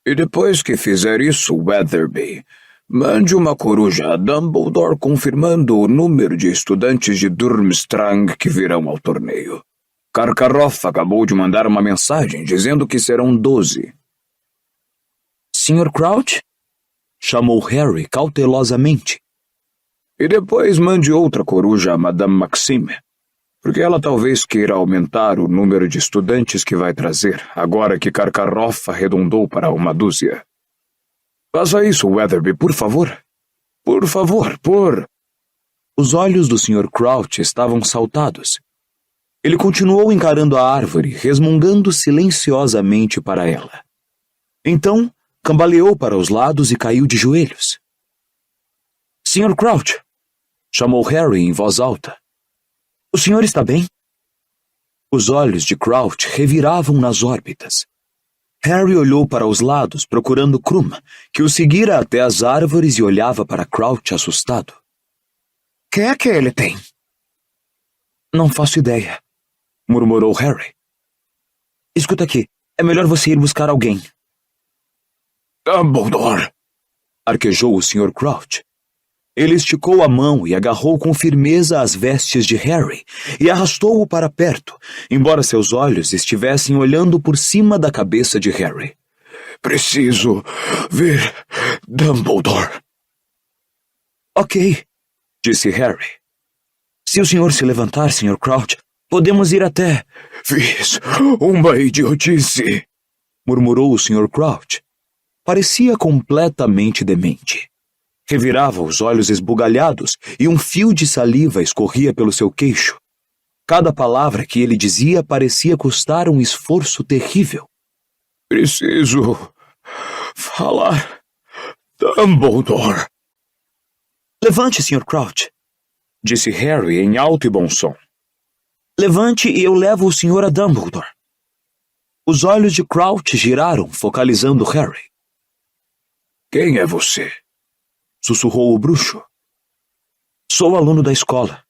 E depois que fizer isso, Weatherby, mande uma coruja a Dumbledore confirmando o número de estudantes de Durmstrang que virão ao torneio. Karkaroff acabou de mandar uma mensagem dizendo que serão 12. Sr. Crouch? Chamou Harry cautelosamente. E depois mande outra coruja a Madame Maxime, porque ela talvez queira aumentar o número de estudantes que vai trazer, agora que Karkaroff arredondou para uma dúzia. Faça isso, Weatherby, por favor. Por favor, por... Os olhos do Sr. Crouch estavam saltados. Ele continuou encarando a árvore, resmungando silenciosamente para ela. Então, cambaleou para os lados e caiu de joelhos. Sr. Crouch! Chamou Harry em voz alta. O senhor está bem? Os olhos de Crouch reviravam nas órbitas. Harry olhou para os lados, procurando Krum, que o seguira até as árvores e olhava para Crouch assustado. Que é que ele tem? Não faço ideia, murmurou Harry. Escuta aqui, é melhor você ir buscar alguém. Dumbledore! Arquejou o Sr. Crouch. Ele esticou a mão e agarrou com firmeza as vestes de Harry e arrastou-o para perto, embora seus olhos estivessem olhando por cima da cabeça de Harry. Preciso ver Dumbledore. Ok, disse Harry. Se o senhor se levantar, Sr. Crouch, podemos ir até... Fiz uma idiotice, murmurou o Sr. Crouch. Parecia completamente demente. Revirava os olhos esbugalhados e um fio de saliva escorria pelo seu queixo. Cada palavra que ele dizia parecia custar um esforço terrível. Preciso falar Dumbledore. Levante, Sr. Crouch, disse Harry em alto e bom som. Levante e eu levo o senhor a Dumbledore. Os olhos de Crouch giraram, focalizando Harry. Quem é você? Sussurrou o bruxo. Sou aluno da escola,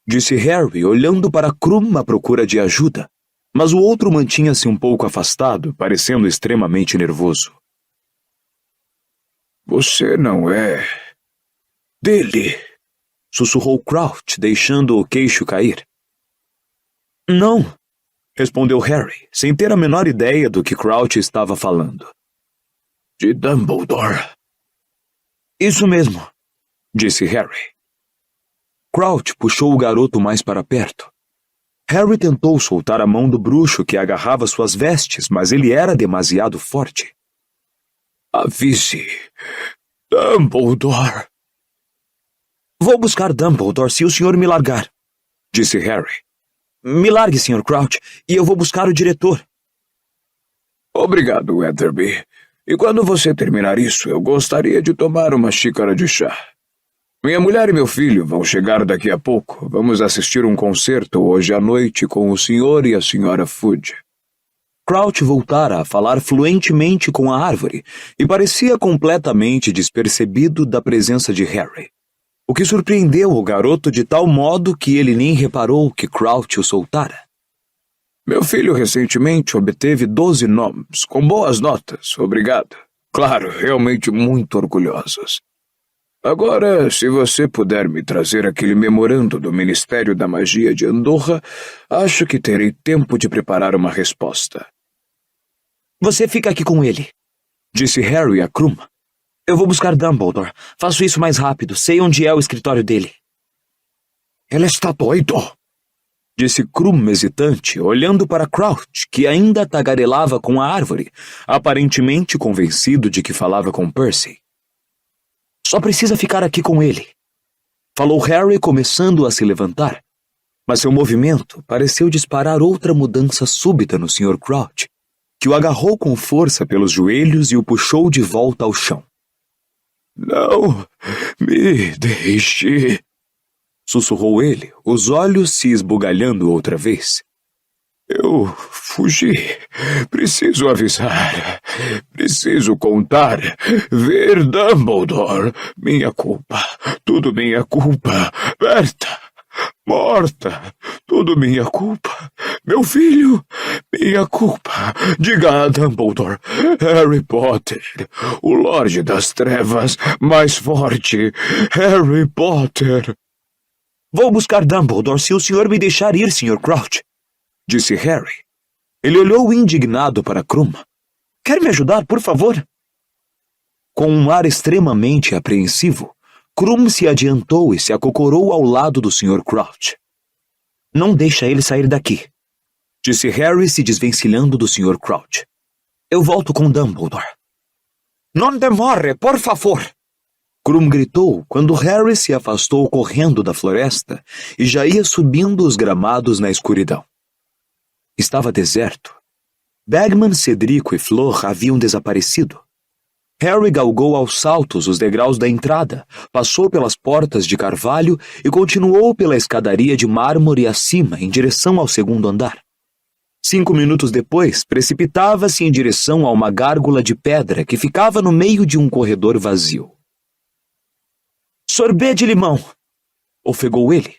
disse Harry, olhando para Krum à procura de ajuda, mas o outro mantinha-se um pouco afastado, parecendo extremamente nervoso. Você não é... dele? Sussurrou Crouch, deixando o queixo cair. Não, respondeu Harry, sem ter a menor ideia do que Crouch estava falando. De Dumbledore. Isso mesmo, disse Harry. Crouch puxou o garoto mais para perto. Harry tentou soltar a mão do bruxo que agarrava suas vestes, mas ele era demasiado forte. Avise Dumbledore. Vou buscar Dumbledore se o senhor me largar, disse Harry. Me largue, Sr. Crouch, e eu vou buscar o diretor. Obrigado, Weatherby. E quando você terminar isso, eu gostaria de tomar uma xícara de chá. Minha mulher e meu filho vão chegar daqui a pouco. Vamos assistir um concerto hoje à noite com o senhor e a senhora Fudge. Crouch voltara a falar fluentemente com a árvore e parecia completamente despercebido da presença de Harry, o que surpreendeu o garoto de tal modo que ele nem reparou que Crouch o soltara. Meu filho recentemente obteve 12 nomes, com boas notas, obrigado. Claro, realmente muito orgulhosos. Agora, se você puder me trazer aquele memorando do Ministério da Magia de Andorra, acho que terei tempo de preparar uma resposta. Você fica aqui com ele, disse Harry a Krum. Eu vou buscar Dumbledore. Faço isso mais rápido. Sei onde é o escritório dele. Ele está doido, disse Krum hesitante, olhando para Crouch, que ainda tagarelava com a árvore, aparentemente convencido de que falava com Percy. Só precisa ficar aqui com ele, falou Harry, começando a se levantar. Mas seu movimento pareceu disparar outra mudança súbita no Sr. Crouch, que o agarrou com força pelos joelhos e o puxou de volta ao chão. Não me deixe, sussurrou ele, os olhos se esbugalhando outra vez. Eu fugi. Preciso avisar. Preciso contar. Ver Dumbledore. Minha culpa. Tudo minha culpa. Berta. Morta. Tudo minha culpa. Meu filho. Minha culpa. Diga a Dumbledore. Harry Potter. O Lorde das Trevas mais forte. Harry Potter. Vou buscar Dumbledore se o senhor me deixar ir, Sr. Crouch, disse Harry. Ele olhou indignado para Krum. Quer me ajudar, por favor? Com um ar extremamente apreensivo, Krum se adiantou e se acocorou ao lado do Sr. Crouch. Não deixa ele sair daqui, disse Harry, se desvencilhando do Sr. Crouch. Eu volto com Dumbledore. Não demore, por favor! Krum gritou quando Harry se afastou correndo da floresta e já ia subindo os gramados na escuridão. Estava deserto. Bagman, Cedrico e Flor haviam desaparecido. Harry galgou aos saltos os degraus da entrada, passou pelas portas de carvalho e continuou pela escadaria de mármore acima em direção ao segundo andar. 5 minutos depois, precipitava-se em direção a uma gárgula de pedra que ficava no meio de um corredor vazio. Sorbet de limão! Ofegou ele.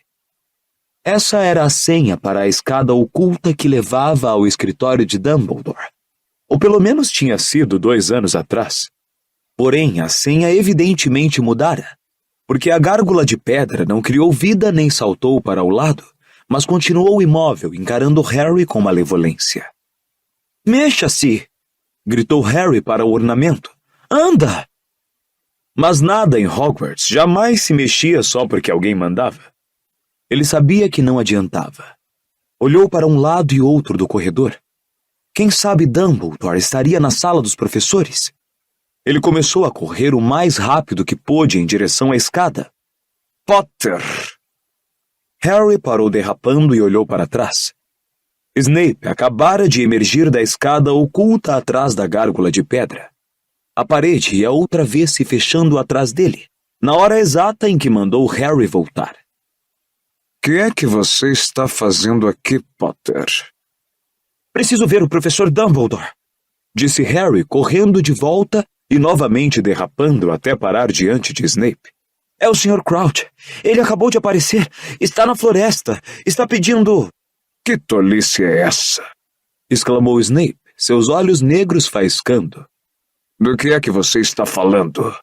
Essa era a senha para a escada oculta que levava ao escritório de Dumbledore. Ou pelo menos tinha sido 2 anos atrás. Porém, a senha evidentemente mudara, porque a gárgula de pedra não criou vida nem saltou para o lado, mas continuou imóvel, encarando Harry com malevolência. Mexa-se! Gritou Harry para o ornamento. Anda! Mas nada em Hogwarts jamais se mexia só porque alguém mandava. Ele sabia que não adiantava. Olhou para um lado e outro do corredor. Quem sabe Dumbledore estaria na sala dos professores? Ele começou a correr o mais rápido que pôde em direção à escada. Potter! Harry parou derrapando e olhou para trás. Snape acabara de emergir da escada oculta atrás da gárgula de pedra. A parede ia outra vez se fechando atrás dele, na hora exata em que mandou Harry voltar. Que é que você está fazendo aqui, Potter? Preciso ver o professor Dumbledore, disse Harry, correndo de volta e novamente derrapando até parar diante de Snape. É o Sr. Crouch. Ele acabou de aparecer. Está na floresta. Está pedindo... Que tolice é essa? Exclamou Snape, seus olhos negros faiscando. Do que é que você está falando?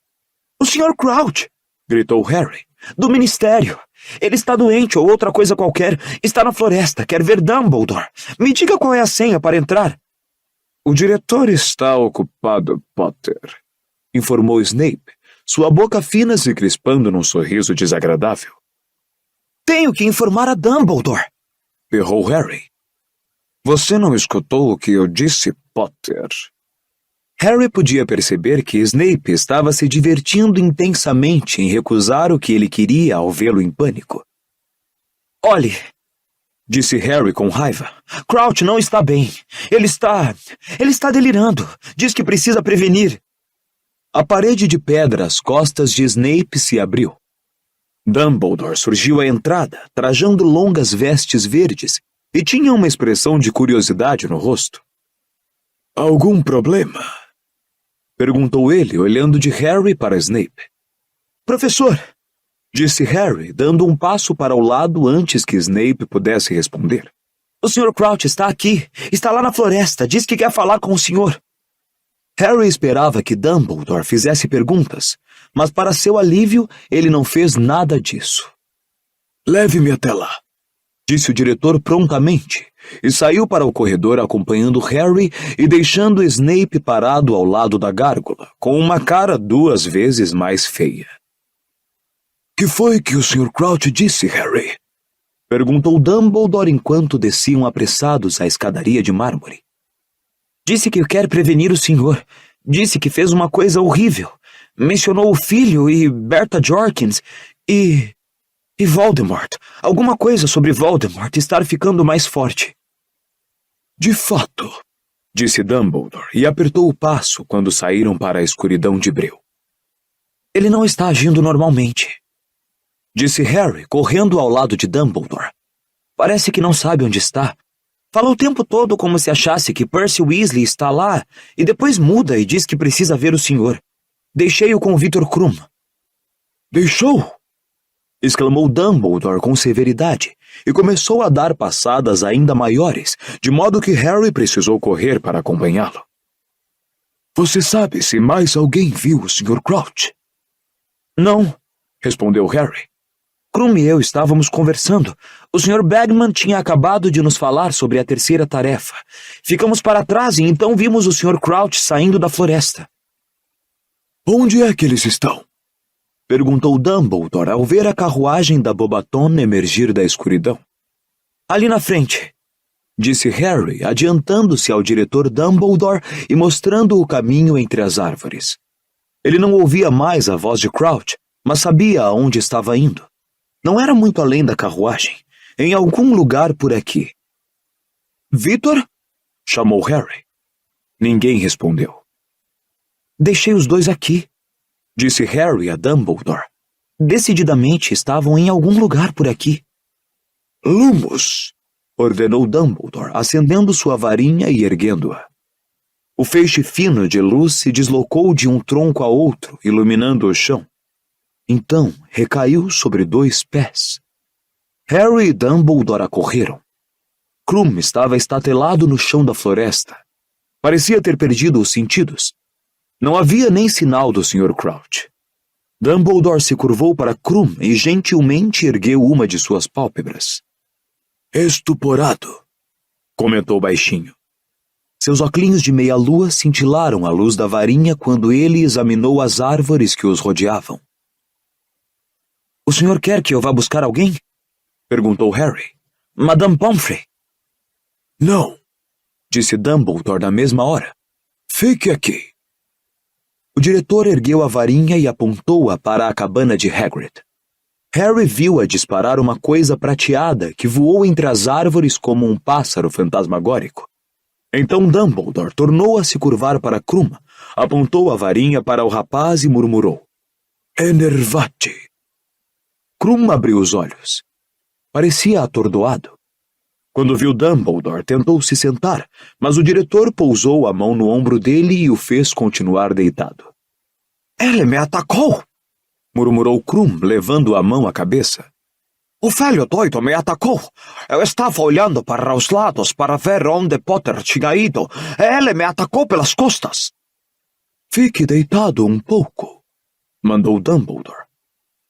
O Sr. Crouch! Gritou Harry. Do ministério. Ele está doente ou outra coisa qualquer. Está na floresta. Quer ver Dumbledore. Me diga qual é a senha para entrar. O diretor está ocupado, Potter, informou Snape, sua boca fina se crispando num sorriso desagradável. Tenho que informar a Dumbledore, berrou Harry. Você não escutou o que eu disse, Potter? Harry podia perceber que Snape estava se divertindo intensamente em recusar o que ele queria ao vê-lo em pânico. Olhe, disse Harry com raiva. Crouch não está bem. Ele está delirando. Diz que precisa prevenir. A parede de pedra às costas de Snape se abriu. Dumbledore surgiu à entrada, trajando longas vestes verdes, e tinha uma expressão de curiosidade no rosto. Algum problema? Perguntou ele, olhando de Harry para Snape. Professor, disse Harry, dando um passo para o lado antes que Snape pudesse responder. O Sr. Crouch está aqui. Está lá na floresta. Diz que quer falar com o senhor. Harry esperava que Dumbledore fizesse perguntas, mas para seu alívio, ele não fez nada disso. Leve-me até lá, disse o diretor prontamente, e saiu para o corredor acompanhando Harry e deixando Snape parado ao lado da gárgula, com uma cara 2 vezes mais feia. Que foi que o Sr. Crouch disse, Harry? Perguntou Dumbledore enquanto desciam apressados a escadaria de mármore. Disse que quer prevenir o senhor. Disse que fez uma coisa horrível. Mencionou o filho e Bertha Jorkins e Voldemort. Alguma coisa sobre Voldemort estar ficando mais forte. De fato, disse Dumbledore e apertou o passo quando saíram para a escuridão de breu. Ele não está agindo normalmente, disse Harry, correndo ao lado de Dumbledore. Parece que não sabe onde está. Fala o tempo todo como se achasse que Percy Weasley está lá e depois muda e diz que precisa ver o senhor. Deixei-o com Victor Krum. Deixou? Exclamou Dumbledore com severidade e começou a dar passadas ainda maiores, de modo que Harry precisou correr para acompanhá-lo. Você sabe se mais alguém viu o Sr. Crouch? Não, respondeu Harry. Krum e eu estávamos conversando. O Sr. Bagman tinha acabado de nos falar sobre a terceira tarefa. Ficamos para trás e então vimos o Sr. Crouch saindo da floresta. Onde é que eles estão? Perguntou Dumbledore ao ver a carruagem da Bobaton emergir da escuridão. Ali na frente, disse Harry, adiantando-se ao diretor Dumbledore e mostrando o caminho entre as árvores. Ele não ouvia mais a voz de Crouch, mas sabia aonde estava indo. Não era muito além da carruagem, em algum lugar por aqui. Victor? Chamou Harry. Ninguém respondeu. Deixei os dois aqui, disse Harry a Dumbledore. Decididamente estavam em algum lugar por aqui. Lumos! ordenou Dumbledore, acendendo sua varinha e erguendo-a. O feixe fino de luz se deslocou de um tronco a outro, iluminando o chão. Então recaiu sobre 2 pés. Harry e Dumbledore acorreram. Krum estava estatelado no chão da floresta. Parecia ter perdido os sentidos. Não havia nem sinal do Sr. Crouch. Dumbledore se curvou para Krum e gentilmente ergueu uma de suas pálpebras. Estuporado, comentou baixinho. Seus óculos de meia-lua cintilaram à luz da varinha quando ele examinou as árvores que os rodeavam. O senhor quer que eu vá buscar alguém? Perguntou Harry. Madame Pomfrey. Não, Disse Dumbledore na mesma hora. fique aqui. O diretor ergueu a varinha e apontou-a para a cabana de Hagrid. Harry viu-a disparar uma coisa prateada que voou entre as árvores como um pássaro fantasmagórico. Então Dumbledore tornou a se curvar para Krum, apontou a varinha para o rapaz e murmurou. Enervate. Krum abriu os olhos. Parecia atordoado. Quando viu Dumbledore, tentou se sentar, mas o diretor pousou a mão no ombro dele e o fez continuar deitado. Ele me atacou! Murmurou Krum, levando a mão à cabeça. O velho doido me atacou. Eu estava olhando para os lados para ver onde Potter tinha ido. Ele me atacou pelas costas. Fique deitado um pouco, mandou Dumbledore.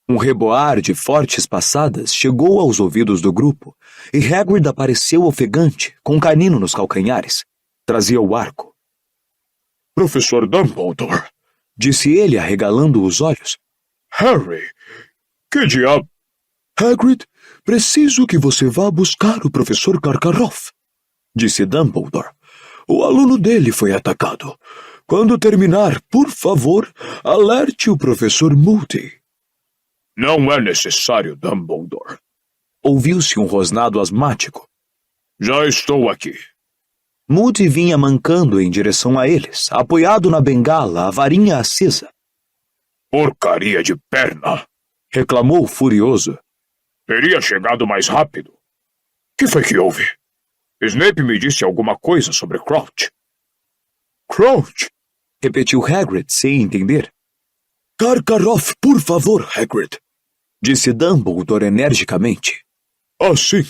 Um reboar de fortes passadas chegou aos ouvidos do grupo, e Hagrid apareceu ofegante, com um canino nos calcanhares. Trazia o arco. Professor Dumbledore, Disse ele, arregalando os olhos. Harry, que diabo? Hagrid, preciso que você vá buscar o professor Karkaroff, disse Dumbledore. O aluno dele foi atacado. Quando terminar, por favor, alerte o professor Moody. Não é necessário, Dumbledore. Ouviu-se um rosnado asmático. Já estou aqui. Moody vinha mancando em direção a eles, apoiado na bengala, a varinha acesa. Porcaria de perna. Reclamou furioso. Teria chegado mais rápido. Que foi que houve? Snape me disse alguma coisa sobre Crouch. Crouch? Repetiu Hagrid sem entender. Karkaroff, por favor, Hagrid. Disse Dumbledore energicamente. Ah, sim.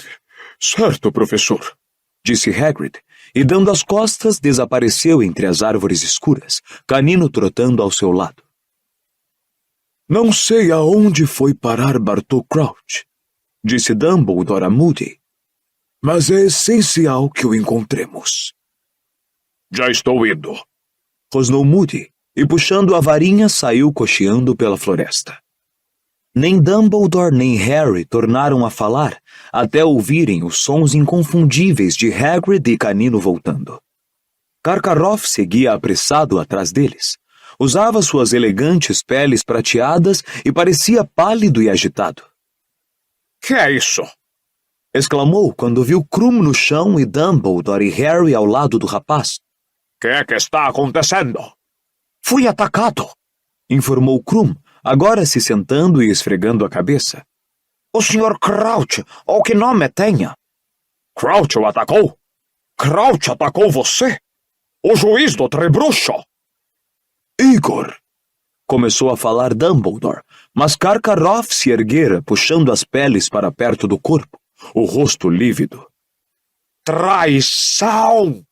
Certo, professor. Disse Hagrid, e dando as costas desapareceu entre as árvores escuras, Canino trotando ao seu lado. Não sei aonde foi parar Bartô Crouch, disse Dumbledore a Moody. mas é essencial que o encontremos. Já estou indo. Rosnou Moody, e puxando a varinha saiu cocheando pela floresta. Nem Dumbledore nem Harry tornaram a falar até ouvirem os sons inconfundíveis de Hagrid e Canino voltando. Karkaroff seguia apressado atrás deles. Usava suas elegantes peles prateadas e parecia pálido e agitado. Que é isso? Exclamou quando viu Krum no chão e Dumbledore e Harry ao lado do rapaz. Que é que está acontecendo? Fui atacado, informou Krum, agora se sentando e esfregando a cabeça. O Sr. Crouch, ou que nome tenha. Crouch o atacou? Crouch atacou você? O juiz do Trebruxo? Igor! Começou a falar Dumbledore, mas Karkaroff se erguera, puxando as peles para perto do corpo, o rosto lívido. Traição!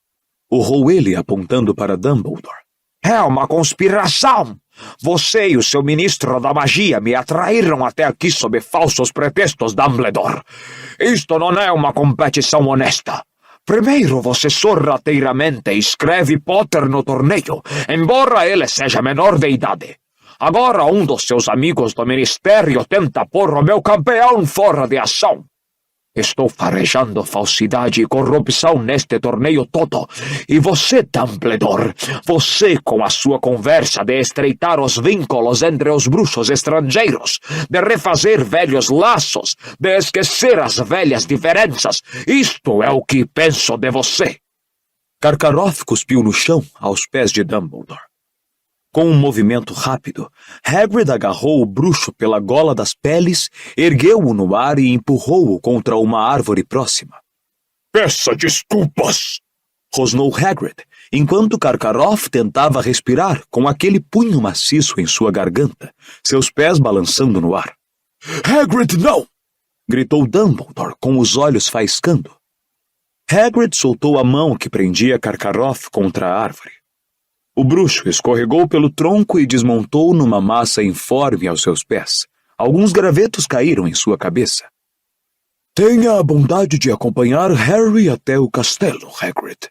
Urrou ele, apontando para Dumbledore. É uma conspiração! Você e o seu ministro da magia me atraíram até aqui sob falsos pretextos, Dumbledore. Isto não é uma competição honesta. Primeiro você sorrateiramente escreve Potter no torneio, embora ele seja menor de idade. Agora um dos seus amigos do ministério tenta pôr o meu campeão fora de ação. Estou farejando falsidade e corrupção neste torneio todo. E você, Dumbledore, você com a sua conversa de estreitar os vínculos entre os bruxos estrangeiros, de refazer velhos laços, de esquecer as velhas diferenças, isto é o que penso de você. Karkaroff cuspiu no chão, aos pés de Dumbledore. Com um movimento rápido, Hagrid agarrou o bruxo pela gola das peles, ergueu-o no ar e empurrou-o contra uma árvore próxima. Peça desculpas! Rosnou Hagrid, enquanto Karkaroff tentava respirar com aquele punho maciço em sua garganta, seus pés balançando no ar. Hagrid, não! Gritou Dumbledore com os olhos faiscando. Hagrid soltou a mão que prendia Karkaroff contra a árvore. O bruxo escorregou pelo tronco e desmontou numa massa informe aos seus pés. Alguns gravetos caíram em sua cabeça. Tenha a bondade de acompanhar Harry até o castelo, Hagrid,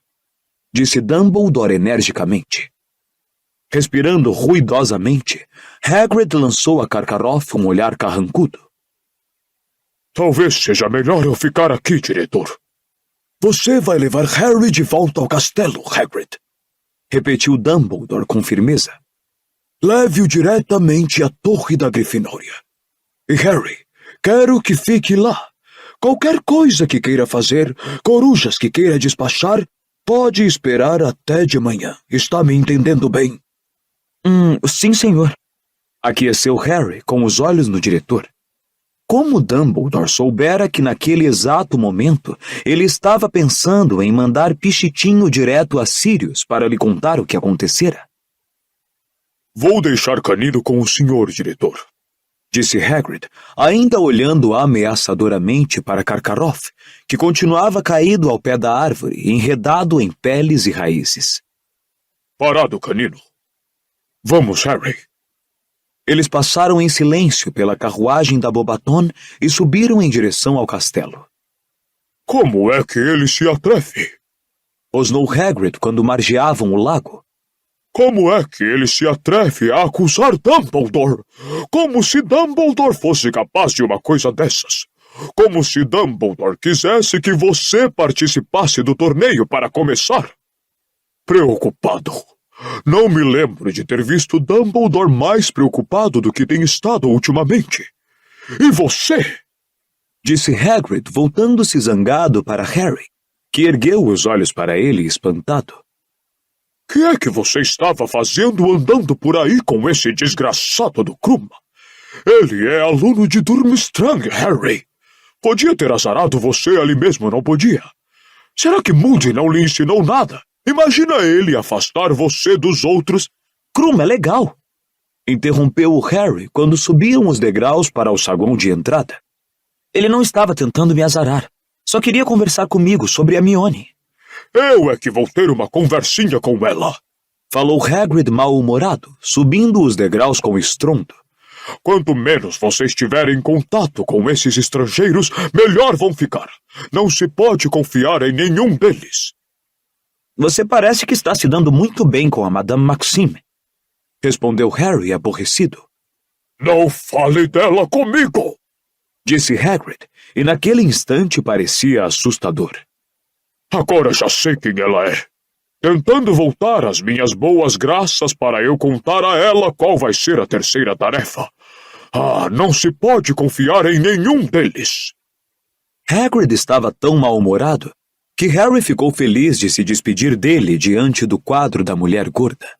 disse Dumbledore energicamente. Respirando ruidosamente, Hagrid lançou a Karkaroff um olhar carrancudo. Talvez seja melhor eu ficar aqui, diretor. Você vai levar Harry de volta ao castelo, Hagrid, repetiu Dumbledore com firmeza. Leve-o diretamente à Torre da Grifinória. E Harry, quero que fique lá. Qualquer coisa que queira fazer, corujas que queira despachar, pode esperar até de manhã. Está me entendendo bem? Sim, senhor. Aqueceu Harry com os olhos no diretor. Como Dumbledore soubera que naquele exato momento ele estava pensando em mandar Pichitinho direto a Sirius para lhe contar o que acontecera? Vou deixar Canino com o senhor, diretor, disse Hagrid, ainda olhando ameaçadoramente para Karkaroff, que continuava caído ao pé da árvore, enredado em peles e raízes. Parado, Canino. Vamos, Harry. Eles passaram em silêncio pela carruagem da Bobaton e subiram em direção ao castelo. Como é que ele se atreve? Rosnou Hagrid quando margeavam o lago. Como é que ele se atreve a acusar Dumbledore? Como se Dumbledore fosse capaz de uma coisa dessas. Como se Dumbledore quisesse que você participasse do torneio para começar. Preocupado. Não me lembro de ter visto Dumbledore mais preocupado do que tem estado ultimamente. E você? Disse Hagrid, voltando-se zangado para Harry, que ergueu os olhos para ele espantado. Que é que você estava fazendo andando por aí com esse desgraçado do Krum? Ele é aluno de Durmstrang, Harry. Podia ter azarado você ali mesmo, não podia? Será que Moody não lhe ensinou nada? Imagina ele afastar você dos outros. Krum é legal, interrompeu o Harry quando subiam os degraus para o saguão de entrada. Ele não estava tentando me azarar. Só queria conversar comigo sobre a Hermione. Eu é que vou ter uma conversinha com ela, falou Hagrid mal-humorado, subindo os degraus com estrondo. Quanto menos você estiver em contato com esses estrangeiros, melhor vão ficar. Não se pode confiar em nenhum deles. Você parece que está se dando muito bem com a Madame Maxime, respondeu Harry aborrecido. Não fale dela comigo, disse Hagrid, e naquele instante parecia assustador. Agora já sei quem ela é. Tentando voltar às minhas boas graças para eu contar a ela qual vai ser a terceira tarefa. Não se pode confiar em nenhum deles. Hagrid estava tão mal-humorado que Harry ficou feliz de se despedir dele diante do quadro da mulher gorda.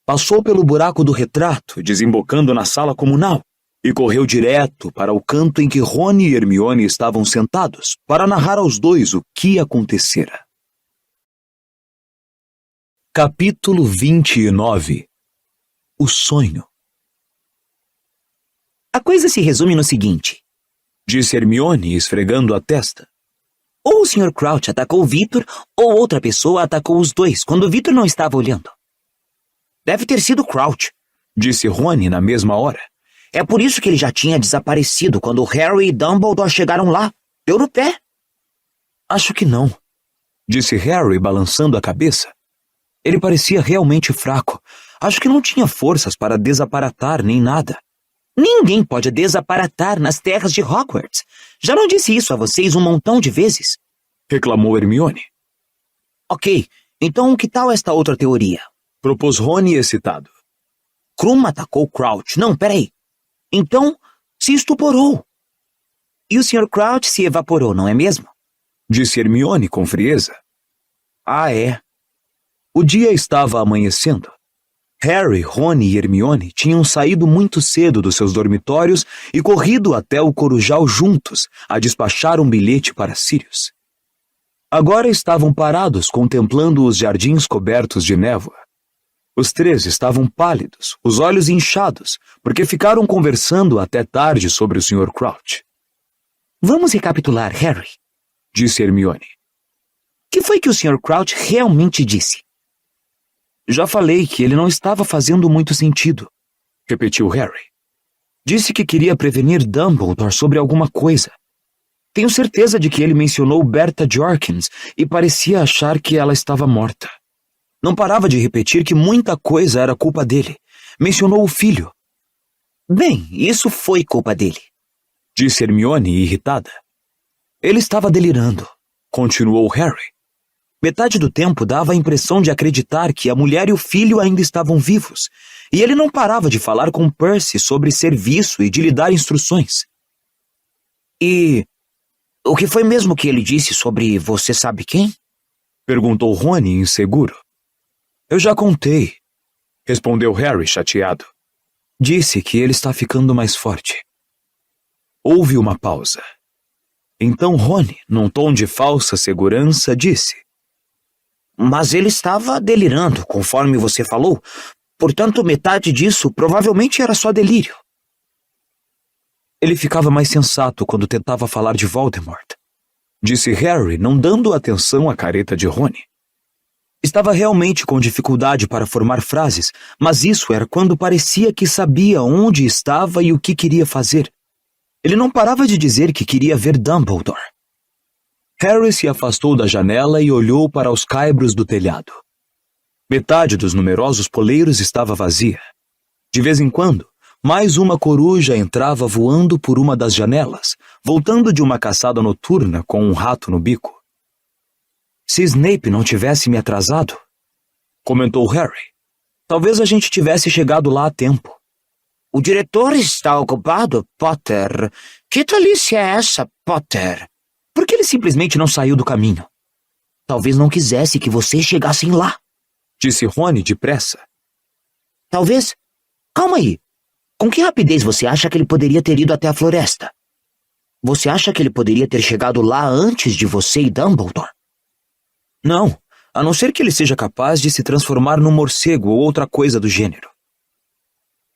Passou pelo buraco do retrato, desembocando na sala comunal, e correu direto para o canto em que Rony e Hermione estavam sentados, para narrar aos dois o que acontecera. Capítulo 29. O sonho. A coisa se resume no seguinte, disse Hermione, esfregando a testa. Ou o Sr. Crouch atacou Victor, ou outra pessoa atacou os dois, quando Victor não estava olhando. Deve ter sido Crouch, disse Rony na mesma hora. É por isso que ele já tinha desaparecido quando Harry e Dumbledore chegaram lá. Deu no pé. Acho que não, disse Harry balançando a cabeça. Ele parecia realmente fraco. Acho que não tinha forças para desaparatar nem nada. Ninguém pode desaparatar nas terras de Hogwarts. Já não disse isso a vocês um montão de vezes? Reclamou Hermione. Ok, então que tal esta outra teoria? Propôs Rony excitado. Krum atacou Crouch. Não, peraí. Então, se estuporou. E o Sr. Crouch se evaporou, não é mesmo? Disse Hermione com frieza. É. O dia estava amanhecendo. Harry, Rony e Hermione tinham saído muito cedo dos seus dormitórios e corrido até o Corujal juntos a despachar um bilhete para Sirius. Agora estavam parados contemplando os jardins cobertos de névoa. Os três estavam pálidos, os olhos inchados, porque ficaram conversando até tarde sobre o Sr. Crouch. Vamos recapitular, Harry. Disse Hermione. Que foi que o Sr. Crouch realmente disse? Já falei que ele não estava fazendo muito sentido, repetiu Harry. Disse que queria prevenir Dumbledore sobre alguma coisa. Tenho certeza de que ele mencionou Bertha Jorkins e parecia achar que ela estava morta. Não parava de repetir que muita coisa era culpa dele. Mencionou o filho. Bem, isso foi culpa dele, disse Hermione irritada. Ele estava delirando, continuou Harry. Metade do tempo dava a impressão de acreditar que a mulher e o filho ainda estavam vivos, e ele não parava de falar com Percy sobre serviço e de lhe dar instruções. E o que foi mesmo que ele disse sobre você sabe quem? Perguntou Rony inseguro. Eu já contei, respondeu Harry chateado. Disse que ele está ficando mais forte. Houve uma pausa. Então Rony, num tom de falsa segurança, disse: Mas ele estava delirando, conforme você falou. Portanto, metade disso provavelmente era só delírio. Ele ficava mais sensato quando tentava falar de Voldemort, disse Harry, não dando atenção à careta de Rony. Estava realmente com dificuldade para formar frases, mas isso era quando parecia que sabia onde estava e o que queria fazer. Ele não parava de dizer que queria ver Dumbledore. Harry se afastou da janela e olhou para os caibros do telhado. Metade dos numerosos poleiros estava vazia. De vez em quando, mais uma coruja entrava voando por uma das janelas, voltando de uma caçada noturna com um rato no bico. Se Snape não tivesse me atrasado, comentou Harry, talvez a gente tivesse chegado lá a tempo. O diretor está ocupado, Potter. Que tolice é essa, Potter? Por que ele simplesmente não saiu do caminho? Talvez não quisesse que vocês chegassem lá, disse Rony depressa. Talvez... Calma aí. Com que rapidez você acha que ele poderia ter ido até a floresta? Você acha que ele poderia ter chegado lá antes de você e Dumbledore? Não, a não ser que ele seja capaz de se transformar num morcego ou outra coisa do gênero.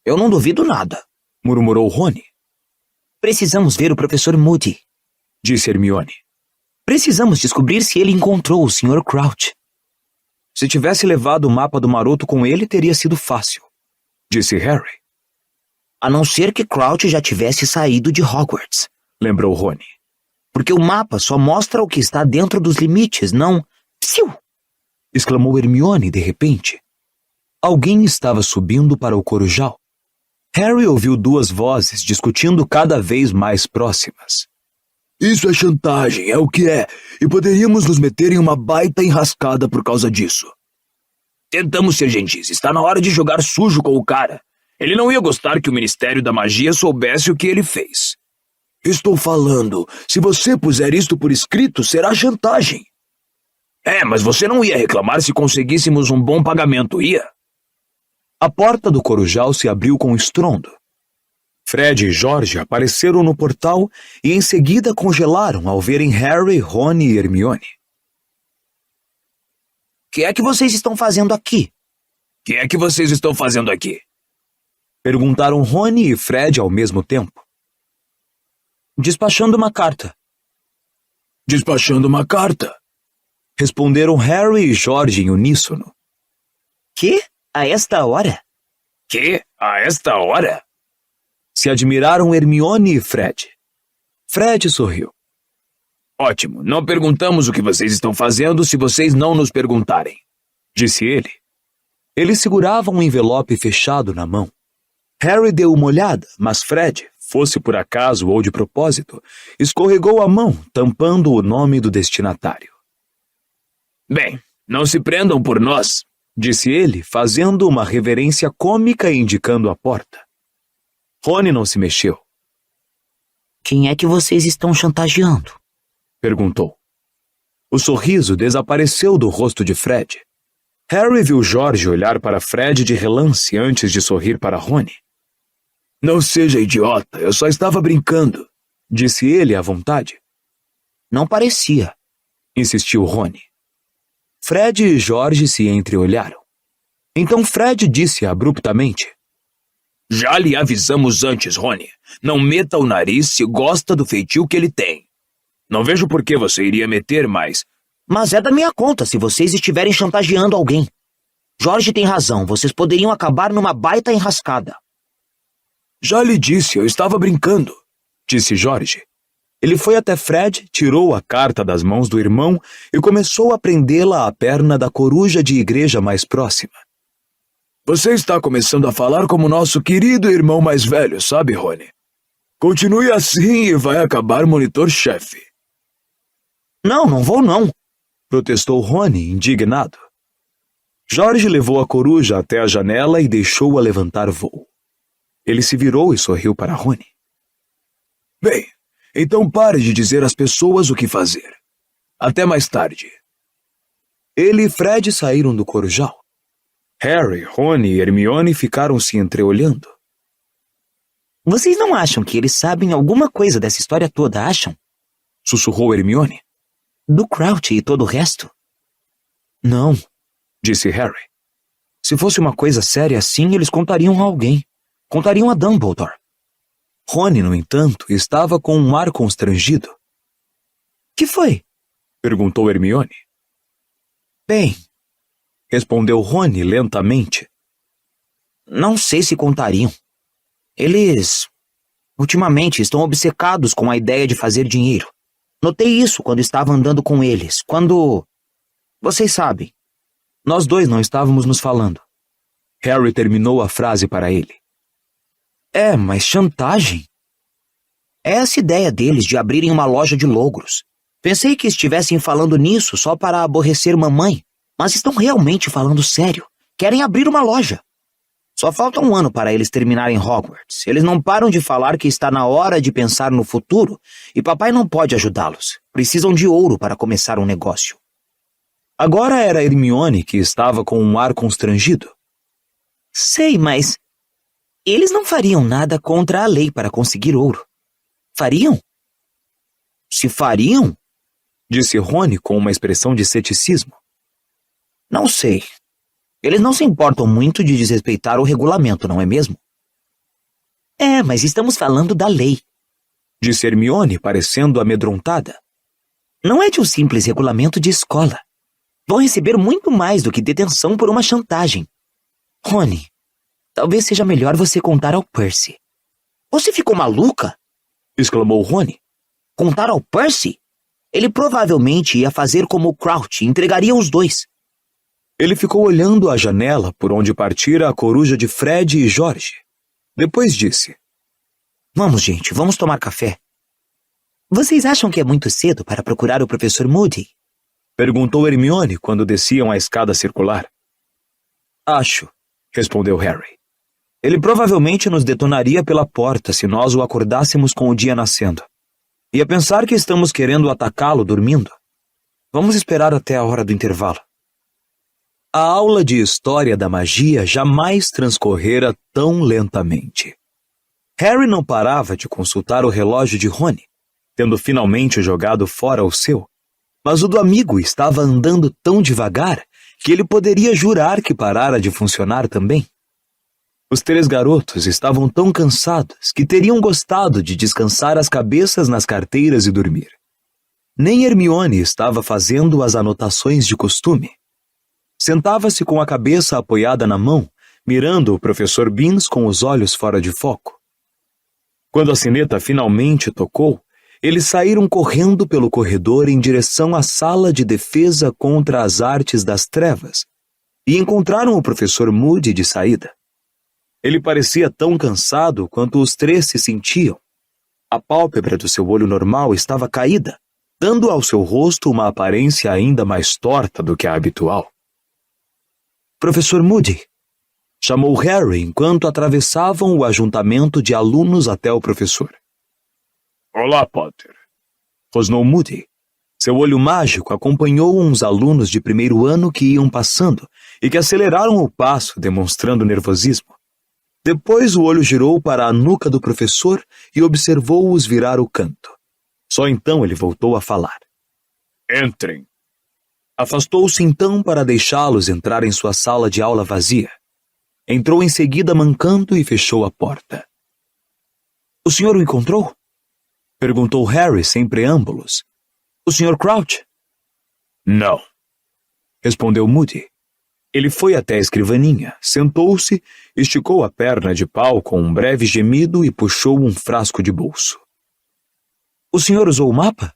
Eu não duvido nada, murmurou Rony. Precisamos ver o professor Moody, disse Hermione. Precisamos descobrir se ele encontrou o Sr. Crouch. Se tivesse levado o mapa do Maroto com ele, teria sido fácil, disse Harry. A não ser que Crouch já tivesse saído de Hogwarts, lembrou Rony. Porque o mapa só mostra o que está dentro dos limites, não... Psiu! Exclamou Hermione de repente. Alguém estava subindo para o corujal. Harry ouviu duas vozes discutindo cada vez mais próximas. Isso é chantagem, é o que é, e poderíamos nos meter em uma baita enrascada por causa disso. Tentamos ser gentis, está na hora de jogar sujo com o cara. Ele não ia gostar que o Ministério da Magia soubesse o que ele fez. Estou falando, se você puser isto por escrito, será chantagem. Mas você não ia reclamar se conseguíssemos um bom pagamento, ia? A porta do corujal se abriu com estrondo. Fred e George apareceram no portal e em seguida congelaram ao verem Harry, Rony e Hermione. O que é que vocês estão fazendo aqui? O que é que vocês estão fazendo aqui? Perguntaram Rony e Fred ao mesmo tempo. Despachando uma carta. Despachando uma carta? Responderam Harry e George em uníssono. Que? A esta hora? Que? A esta hora? Se admiraram Hermione e Fred. Fred sorriu. Ótimo, não perguntamos o que vocês estão fazendo se vocês não nos perguntarem, disse ele. Ele segurava um envelope fechado na mão. Harry deu uma olhada, mas Fred, fosse por acaso ou de propósito, escorregou a mão, tampando o nome do destinatário. Bem, não se prendam por nós, disse ele, fazendo uma reverência cômica e indicando a porta. Rony não se mexeu. Quem é que vocês estão chantageando? Perguntou. O sorriso desapareceu do rosto de Fred. Harry viu George olhar para Fred de relance antes de sorrir para Rony. Não seja idiota, eu só estava brincando, disse ele à vontade. Não parecia, insistiu Rony. Fred e George se entreolharam. Então Fred disse abruptamente: Já lhe avisamos antes, Rony. Não meta o nariz se gosta do feitio que ele tem. Não vejo por que você iria meter mais. Mas é da minha conta se vocês estiverem chantageando alguém. Jorge tem razão, vocês poderiam acabar numa baita enrascada. Já lhe disse, eu estava brincando, disse Jorge. Ele foi até Fred, tirou a carta das mãos do irmão e começou a prendê-la à perna da coruja de igreja mais próxima. Você está começando a falar como nosso querido irmão mais velho, sabe, Rony? Continue assim e vai acabar monitor-chefe. Não vou não, protestou Rony, indignado. Jorge levou a coruja até a janela e deixou-a levantar voo. Ele se virou e sorriu para Rony. Bem, então pare de dizer às pessoas o que fazer. Até mais tarde. Ele e Fred saíram do corujal. Harry, Rony e Hermione ficaram se entreolhando. Vocês não acham que eles sabem alguma coisa dessa história toda, acham? Sussurrou Hermione. Do Crouch e todo o resto? Não, disse Harry. Se fosse uma coisa séria assim, eles contariam a alguém. Contariam a Dumbledore. Rony, no entanto, estava com um ar constrangido. Que foi? Perguntou Hermione. Bem, respondeu Rony lentamente. Não sei se contariam. Eles, ultimamente, estão obcecados com a ideia de fazer dinheiro. Notei isso quando estava andando com eles, quando... Vocês sabem. Nós dois não estávamos nos falando. Harry terminou a frase para ele. Mas chantagem? É essa ideia deles de abrirem uma loja de logros. Pensei que estivessem falando nisso só para aborrecer mamãe, mas estão realmente falando sério. Querem abrir uma loja. Só falta um ano para eles terminarem Hogwarts. Eles não param de falar que está na hora de pensar no futuro e papai não pode ajudá-los. Precisam de ouro para começar um negócio. Agora era Hermione que estava com um ar constrangido. Sei, mas eles não fariam nada contra a lei para conseguir ouro. Fariam? Se fariam? Disse Rony com uma expressão de ceticismo. Não sei. Eles não se importam muito de desrespeitar o regulamento, não é mesmo? Mas estamos falando da lei, disse Hermione, parecendo amedrontada. Não é de um simples regulamento de escola. Vão receber muito mais do que detenção por uma chantagem. Rony, talvez seja melhor você contar ao Percy. Você ficou maluca? Exclamou Rony. Contar ao Percy? Ele provavelmente ia fazer como o Crouch e entregaria os dois. Ele ficou olhando a janela por onde partira a coruja de Fred e George. Depois disse: Vamos, gente, vamos tomar café. Vocês acham que é muito cedo para procurar o professor Moody? Perguntou Hermione quando desciam a escada circular. Acho, respondeu Harry. Ele provavelmente nos detonaria pela porta se nós o acordássemos com o dia nascendo. Ia pensar que estamos querendo atacá-lo dormindo. Vamos esperar até a hora do intervalo. A aula de História da Magia jamais transcorrera tão lentamente. Harry não parava de consultar o relógio de Rony, tendo finalmente jogado fora o seu, mas o do amigo estava andando tão devagar que ele poderia jurar que parara de funcionar também. Os três garotos estavam tão cansados que teriam gostado de descansar as cabeças nas carteiras e dormir. Nem Hermione estava fazendo as anotações de costume. Sentava-se com a cabeça apoiada na mão, mirando o professor Binns com os olhos fora de foco. Quando a sineta finalmente tocou, eles saíram correndo pelo corredor em direção à sala de defesa contra as artes das trevas e encontraram o professor Moody de saída. Ele parecia tão cansado quanto os três se sentiam. A pálpebra do seu olho normal estava caída, dando ao seu rosto uma aparência ainda mais torta do que a habitual. Professor Moody, chamou Harry enquanto atravessavam o ajuntamento de alunos até o professor. Olá, Potter. Rosnou Moody. Seu olho mágico acompanhou uns alunos de primeiro ano que iam passando e que aceleraram o passo, demonstrando nervosismo. Depois o olho girou para a nuca do professor e observou-os virar o canto. Só então ele voltou a falar. Entrem. Afastou-se então para deixá-los entrar em sua sala de aula vazia. Entrou em seguida mancando e fechou a porta. O senhor o encontrou? Perguntou Harry sem preâmbulos. O Sr. Crouch? Não, Respondeu Moody. Ele foi até a escrivaninha, sentou-se, esticou a perna de pau com um breve gemido e puxou um frasco de bolso. O senhor usou o mapa?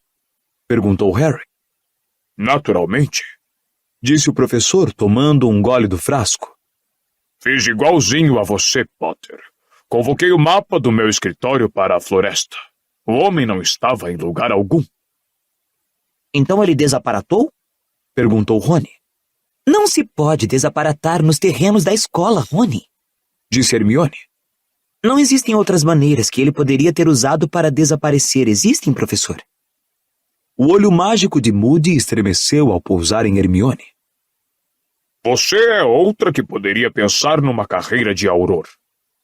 Perguntou Harry. naturalmente. Disse o professor, tomando um gole do frasco. Fiz igualzinho a você, Potter. Convoquei o mapa do meu escritório para a floresta. O homem não estava em lugar algum. Então ele desaparatou? Perguntou Rony. Não se pode desaparatar nos terrenos da escola, Rony. Disse Hermione. Não existem outras maneiras que ele poderia ter usado para desaparecer. Existem, professor? O olho mágico de Moody estremeceu ao pousar em Hermione. Você é outra que poderia pensar numa carreira de Auror.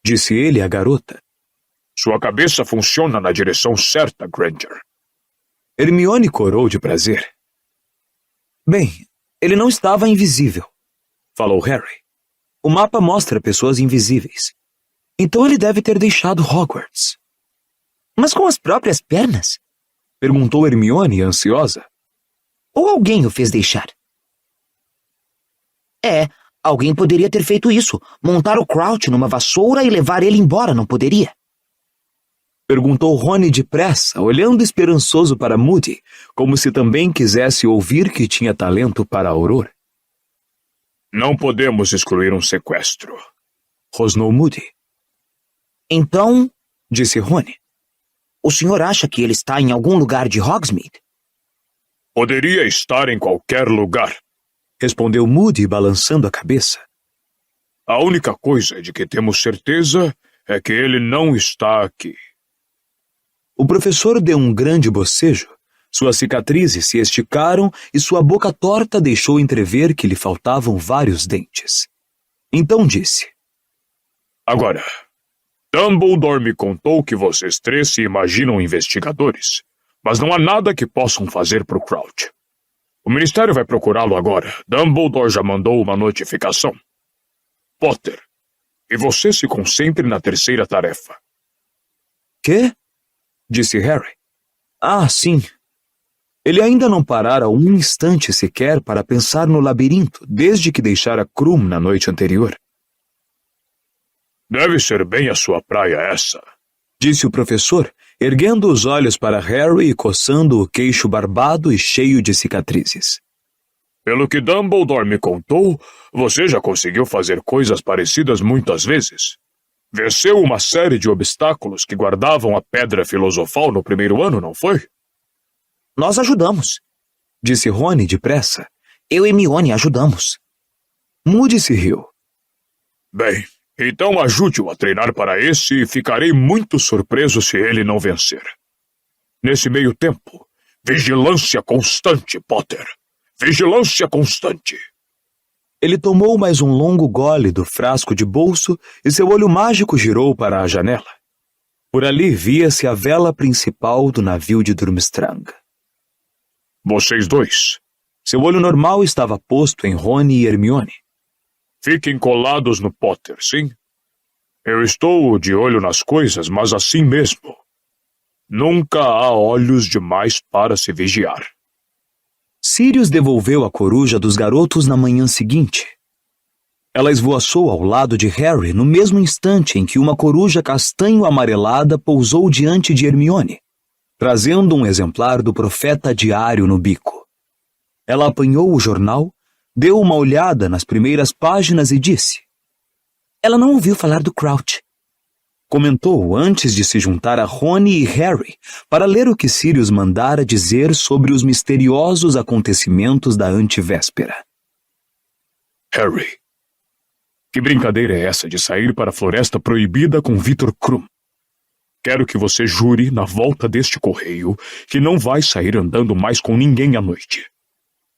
Disse ele à garota. Sua cabeça funciona na direção certa, Granger. Hermione corou de prazer. Bem, ele não estava invisível, falou Harry. O mapa mostra pessoas invisíveis. Então ele deve ter deixado Hogwarts. Mas com as próprias pernas? Perguntou Hermione, ansiosa. Ou alguém o fez deixar? Alguém poderia ter feito isso. Montar o Crouch numa vassoura e levar ele embora, não poderia? Perguntou Rony depressa, olhando esperançoso para Moody, como se também quisesse ouvir que tinha talento para Auror. Não podemos excluir um sequestro. Rosnou Moody. Então, Disse Rony. o senhor acha que ele está em algum lugar de Hogsmeade? Poderia estar em qualquer lugar. Respondeu Moody, balançando a cabeça. A única coisa de que temos certeza é que ele não está aqui. O professor deu um grande bocejo. Suas cicatrizes se esticaram e sua boca torta deixou entrever que lhe faltavam vários dentes. Então disse. Agora, Dumbledore me contou que vocês três se imaginam investigadores, mas não há nada que possam fazer pro Crouch. O Ministério vai procurá-lo agora. Dumbledore já mandou uma notificação. Potter, e você se concentre na terceira tarefa. Quê? Disse Harry. Ah, sim. Ele ainda não parara um instante sequer para pensar no labirinto, desde que deixara Krum na noite anterior. Deve ser bem a sua praia essa. Disse o professor, erguendo os olhos para Harry e coçando o queixo barbado e cheio de cicatrizes. Pelo que Dumbledore me contou, você já conseguiu fazer coisas parecidas muitas vezes. Venceu uma série de obstáculos que guardavam a pedra filosofal no primeiro ano, não foi? Nós ajudamos. Disse Rony depressa. Eu e Hermione ajudamos. Moody se riu. Bem, então ajude-o a treinar para esse e ficarei muito surpreso se ele não vencer. Nesse meio tempo, vigilância constante, Potter. Vigilância constante. Ele tomou mais um longo gole do frasco de bolso e seu olho mágico girou para a janela. Por ali via-se a vela principal do navio de Durmstrang. Vocês dois, Seu olho normal estava posto em Rony e Hermione. fiquem colados no Potter, sim? Eu estou de olho nas coisas, mas assim mesmo. Nunca há olhos demais para se vigiar. Sirius devolveu a coruja dos garotos na manhã seguinte. Ela esvoaçou ao lado de Harry no mesmo instante em que uma coruja castanho-amarelada pousou diante de Hermione, trazendo um exemplar do Profeta Diário no bico. Ela apanhou o jornal, deu uma olhada nas primeiras páginas e disse. Ela não ouviu falar do Crouch. Comentou antes de se juntar a Rony e Harry para ler o que Sirius mandara dizer sobre os misteriosos acontecimentos da antevéspera. Harry, que brincadeira é essa de sair para a Floresta Proibida com Victor Krum? Quero que você jure na volta deste correio que não vai sair andando mais com ninguém à noite.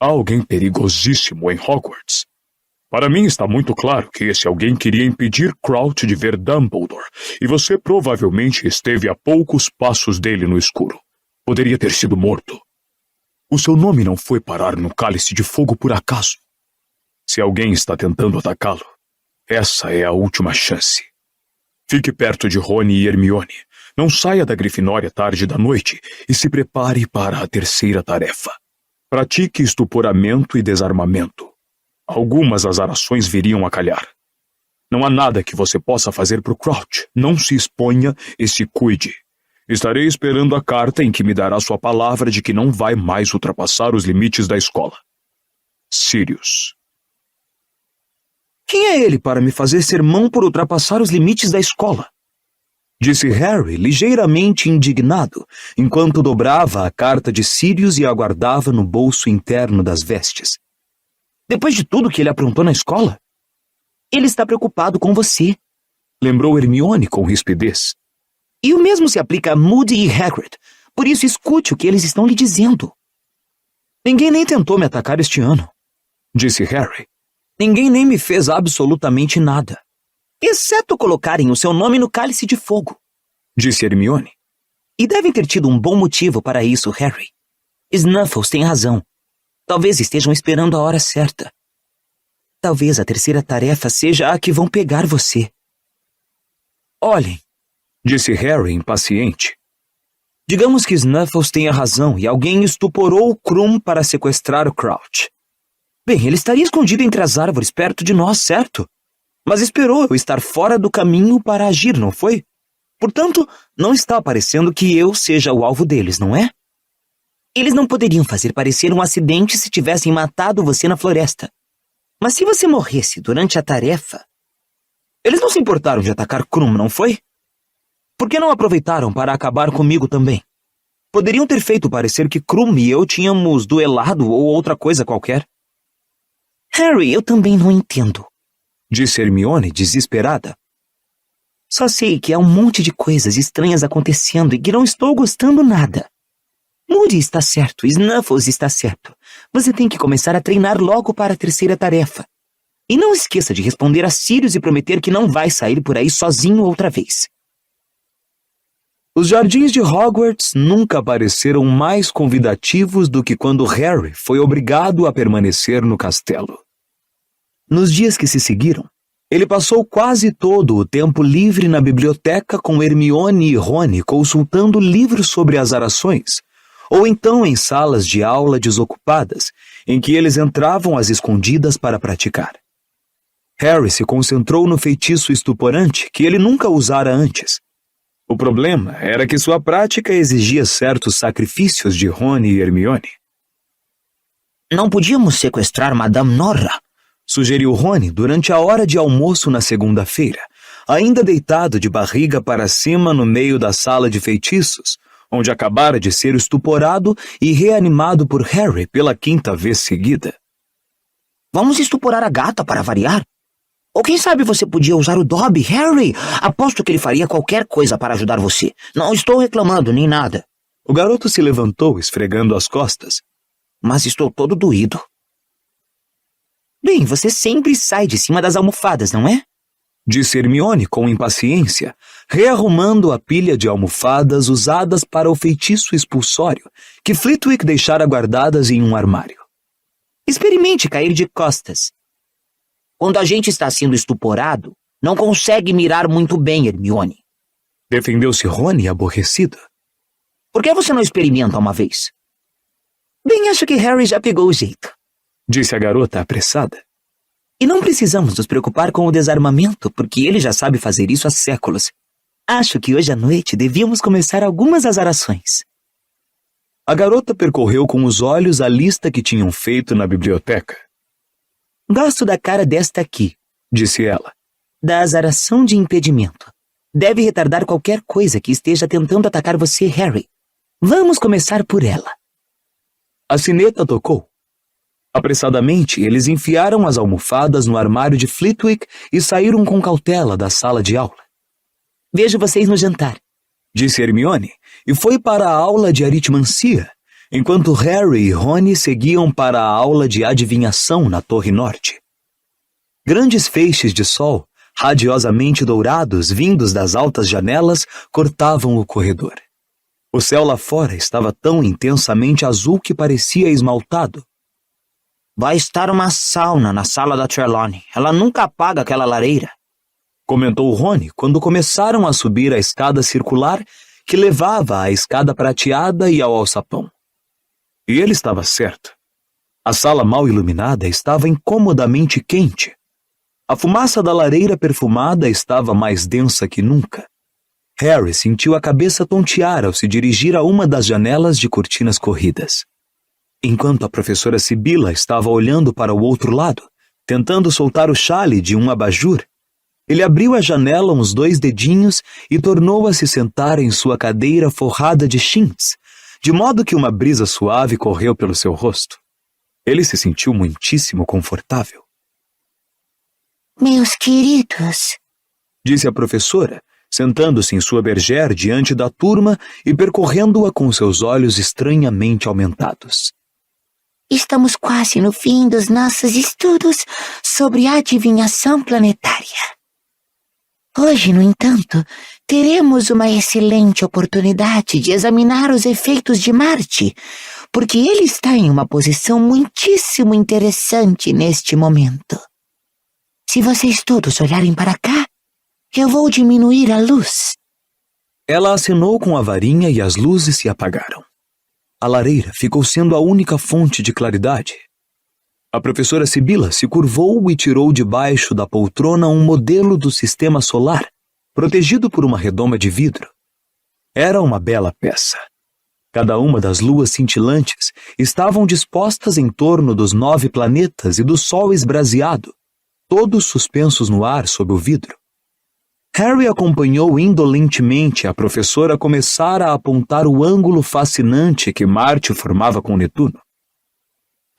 Há alguém perigosíssimo em Hogwarts. Para mim está muito claro que esse alguém queria impedir Crouch de ver Dumbledore, e você provavelmente esteve a poucos passos dele no escuro. Poderia ter sido morto. O seu nome não foi parar no cálice de fogo por acaso. Se alguém está tentando atacá-lo, essa é a última chance. Fique perto de Rony e Hermione. Não saia da Grifinória tarde da noite e se prepare para a terceira tarefa. Pratique estuporamento e desarmamento. Algumas azarações viriam a calhar. Não há nada que você possa fazer para o Crouch. Não se exponha e se cuide. Estarei esperando a carta em que me dará sua palavra de que não vai mais ultrapassar os limites da escola. Sirius. Quem é ele para me fazer sermão por ultrapassar os limites da escola? Disse Harry, ligeiramente indignado, enquanto dobrava a carta de Sirius e a guardava no bolso interno das vestes. Depois de tudo que ele aprontou na escola? Ele está preocupado com você. Lembrou Hermione com rispidez. E o mesmo se aplica a Moody e Hagrid. Por isso, escute o que eles estão lhe dizendo. Ninguém nem tentou me atacar este ano, disse Harry. Ninguém nem me fez absolutamente nada. Exceto colocarem o seu nome no cálice de fogo, disse Hermione. E devem ter tido um bom motivo para isso, Harry. Snuffles tem razão. Talvez estejam esperando a hora certa. Talvez a terceira tarefa seja a que vão pegar você. Olhem, disse Harry impaciente. Digamos que Snuffles tenha razão e alguém estuporou o Krum para sequestrar o Crouch. Bem, ele estaria escondido entre as árvores perto de nós, certo? Mas esperou eu estar fora do caminho para agir, não foi? Portanto, não está parecendo que eu seja o alvo deles, não é? Eles não poderiam fazer parecer um acidente se tivessem matado você na floresta. Mas se você morresse durante a tarefa... Eles não se importaram de atacar Krum, não foi? Por que não aproveitaram para acabar comigo também? Poderiam ter feito parecer que Krum e eu tínhamos duelado ou outra coisa qualquer. Harry, eu também não entendo, disse Hermione desesperada. Só sei que há um monte de coisas estranhas acontecendo e que não estou gostando nada. Moody está certo, Snuffles está certo. Você tem que começar a treinar logo para a terceira tarefa. E não esqueça de responder a Sirius e prometer que não vai sair por aí sozinho outra vez. Os jardins de Hogwarts nunca pareceram mais convidativos do que quando Harry foi obrigado a permanecer no castelo. Nos dias que se seguiram, ele passou quase todo o tempo livre na biblioteca com Hermione e Rony consultando livros sobre azarações, ou então em salas de aula desocupadas, em que eles entravam às escondidas para praticar. Harry se concentrou no feitiço estuporante que ele nunca usara antes. O problema era que sua prática exigia certos sacrifícios de Rony e Hermione. Não podíamos sequestrar Madame Norra? Sugeriu Rony durante a hora de almoço na segunda-feira, ainda deitado de barriga para cima no meio da sala de feitiços, onde acabara de ser estuporado e reanimado por Harry pela 5ª vez seguida. Vamos estuporar a gata para variar? Ou quem sabe você podia usar o Dobby, Harry? Aposto que ele faria qualquer coisa para ajudar você. Não estou reclamando, nem nada. O garoto se levantou, esfregando as costas. Mas estou todo doído. Bem, você sempre sai de cima das almofadas, não é? Disse Hermione com impaciência, rearrumando a pilha de almofadas usadas para o feitiço expulsório, que Flitwick deixara guardadas em um armário. Experimente cair de costas. Quando a gente está sendo estuporado, não consegue mirar muito bem, Hermione. Defendeu-se Rony aborrecido. Por que você não experimenta uma vez? Bem, acho que Harry já pegou o jeito, disse a garota apressada. E não precisamos nos preocupar com o desarmamento, porque ele já sabe fazer isso há séculos. Acho que hoje à noite devíamos começar algumas azarações. A garota percorreu com os olhos a lista que tinham feito na biblioteca. Gosto da cara desta aqui, disse ela. Da azaração de impedimento. Deve retardar qualquer coisa que esteja tentando atacar você, Harry. Vamos começar por ela. A sineta tocou. Apressadamente, eles enfiaram as almofadas no armário de Flitwick e saíram com cautela da sala de aula. Vejo vocês no jantar, disse Hermione, e foi para a aula de aritmancia, enquanto Harry e Rony seguiam para a aula de adivinhação na Torre Norte. Grandes feixes de sol, radiosamente dourados, vindos das altas janelas, cortavam o corredor. O céu lá fora estava tão intensamente azul que parecia esmaltado. Vai estar uma sauna na sala da Trelawney. Ela nunca apaga aquela lareira, comentou Rony quando começaram a subir a escada circular que levava à escada prateada e ao alçapão. E ele estava certo. A sala mal iluminada estava incomodamente quente. A fumaça da lareira perfumada estava mais densa que nunca. Harry sentiu a cabeça tontear ao se dirigir a uma das janelas de cortinas corridas. Enquanto a professora Sibila estava olhando para o outro lado, tentando soltar o chale de um abajur, ele abriu a janela uns 2 dedinhos e tornou a se sentar em sua cadeira forrada de chintz, de modo que uma brisa suave correu pelo seu rosto. Ele se sentiu muitíssimo confortável. Meus queridos, disse a professora, sentando-se em sua bergère diante da turma e percorrendo-a com seus olhos estranhamente aumentados. estamos quase no fim dos nossos estudos sobre adivinhação planetária. Hoje, no entanto, teremos uma excelente oportunidade de examinar os efeitos de Marte, porque ele está em uma posição muitíssimo interessante neste momento. Se vocês todos olharem para cá, eu vou diminuir a luz. Ela acenou com a varinha e as luzes se apagaram. A lareira ficou sendo a única fonte de claridade. A professora Sibila se curvou e tirou debaixo da poltrona um modelo do sistema solar, protegido por uma redoma de vidro. Era uma bela peça. Cada uma das luas cintilantes estavam dispostas em torno dos 9 planetas e do Sol esbraseado, todos suspensos no ar sob o vidro. Harry acompanhou indolentemente a professora começar a apontar o ângulo fascinante que Marte formava com Netuno.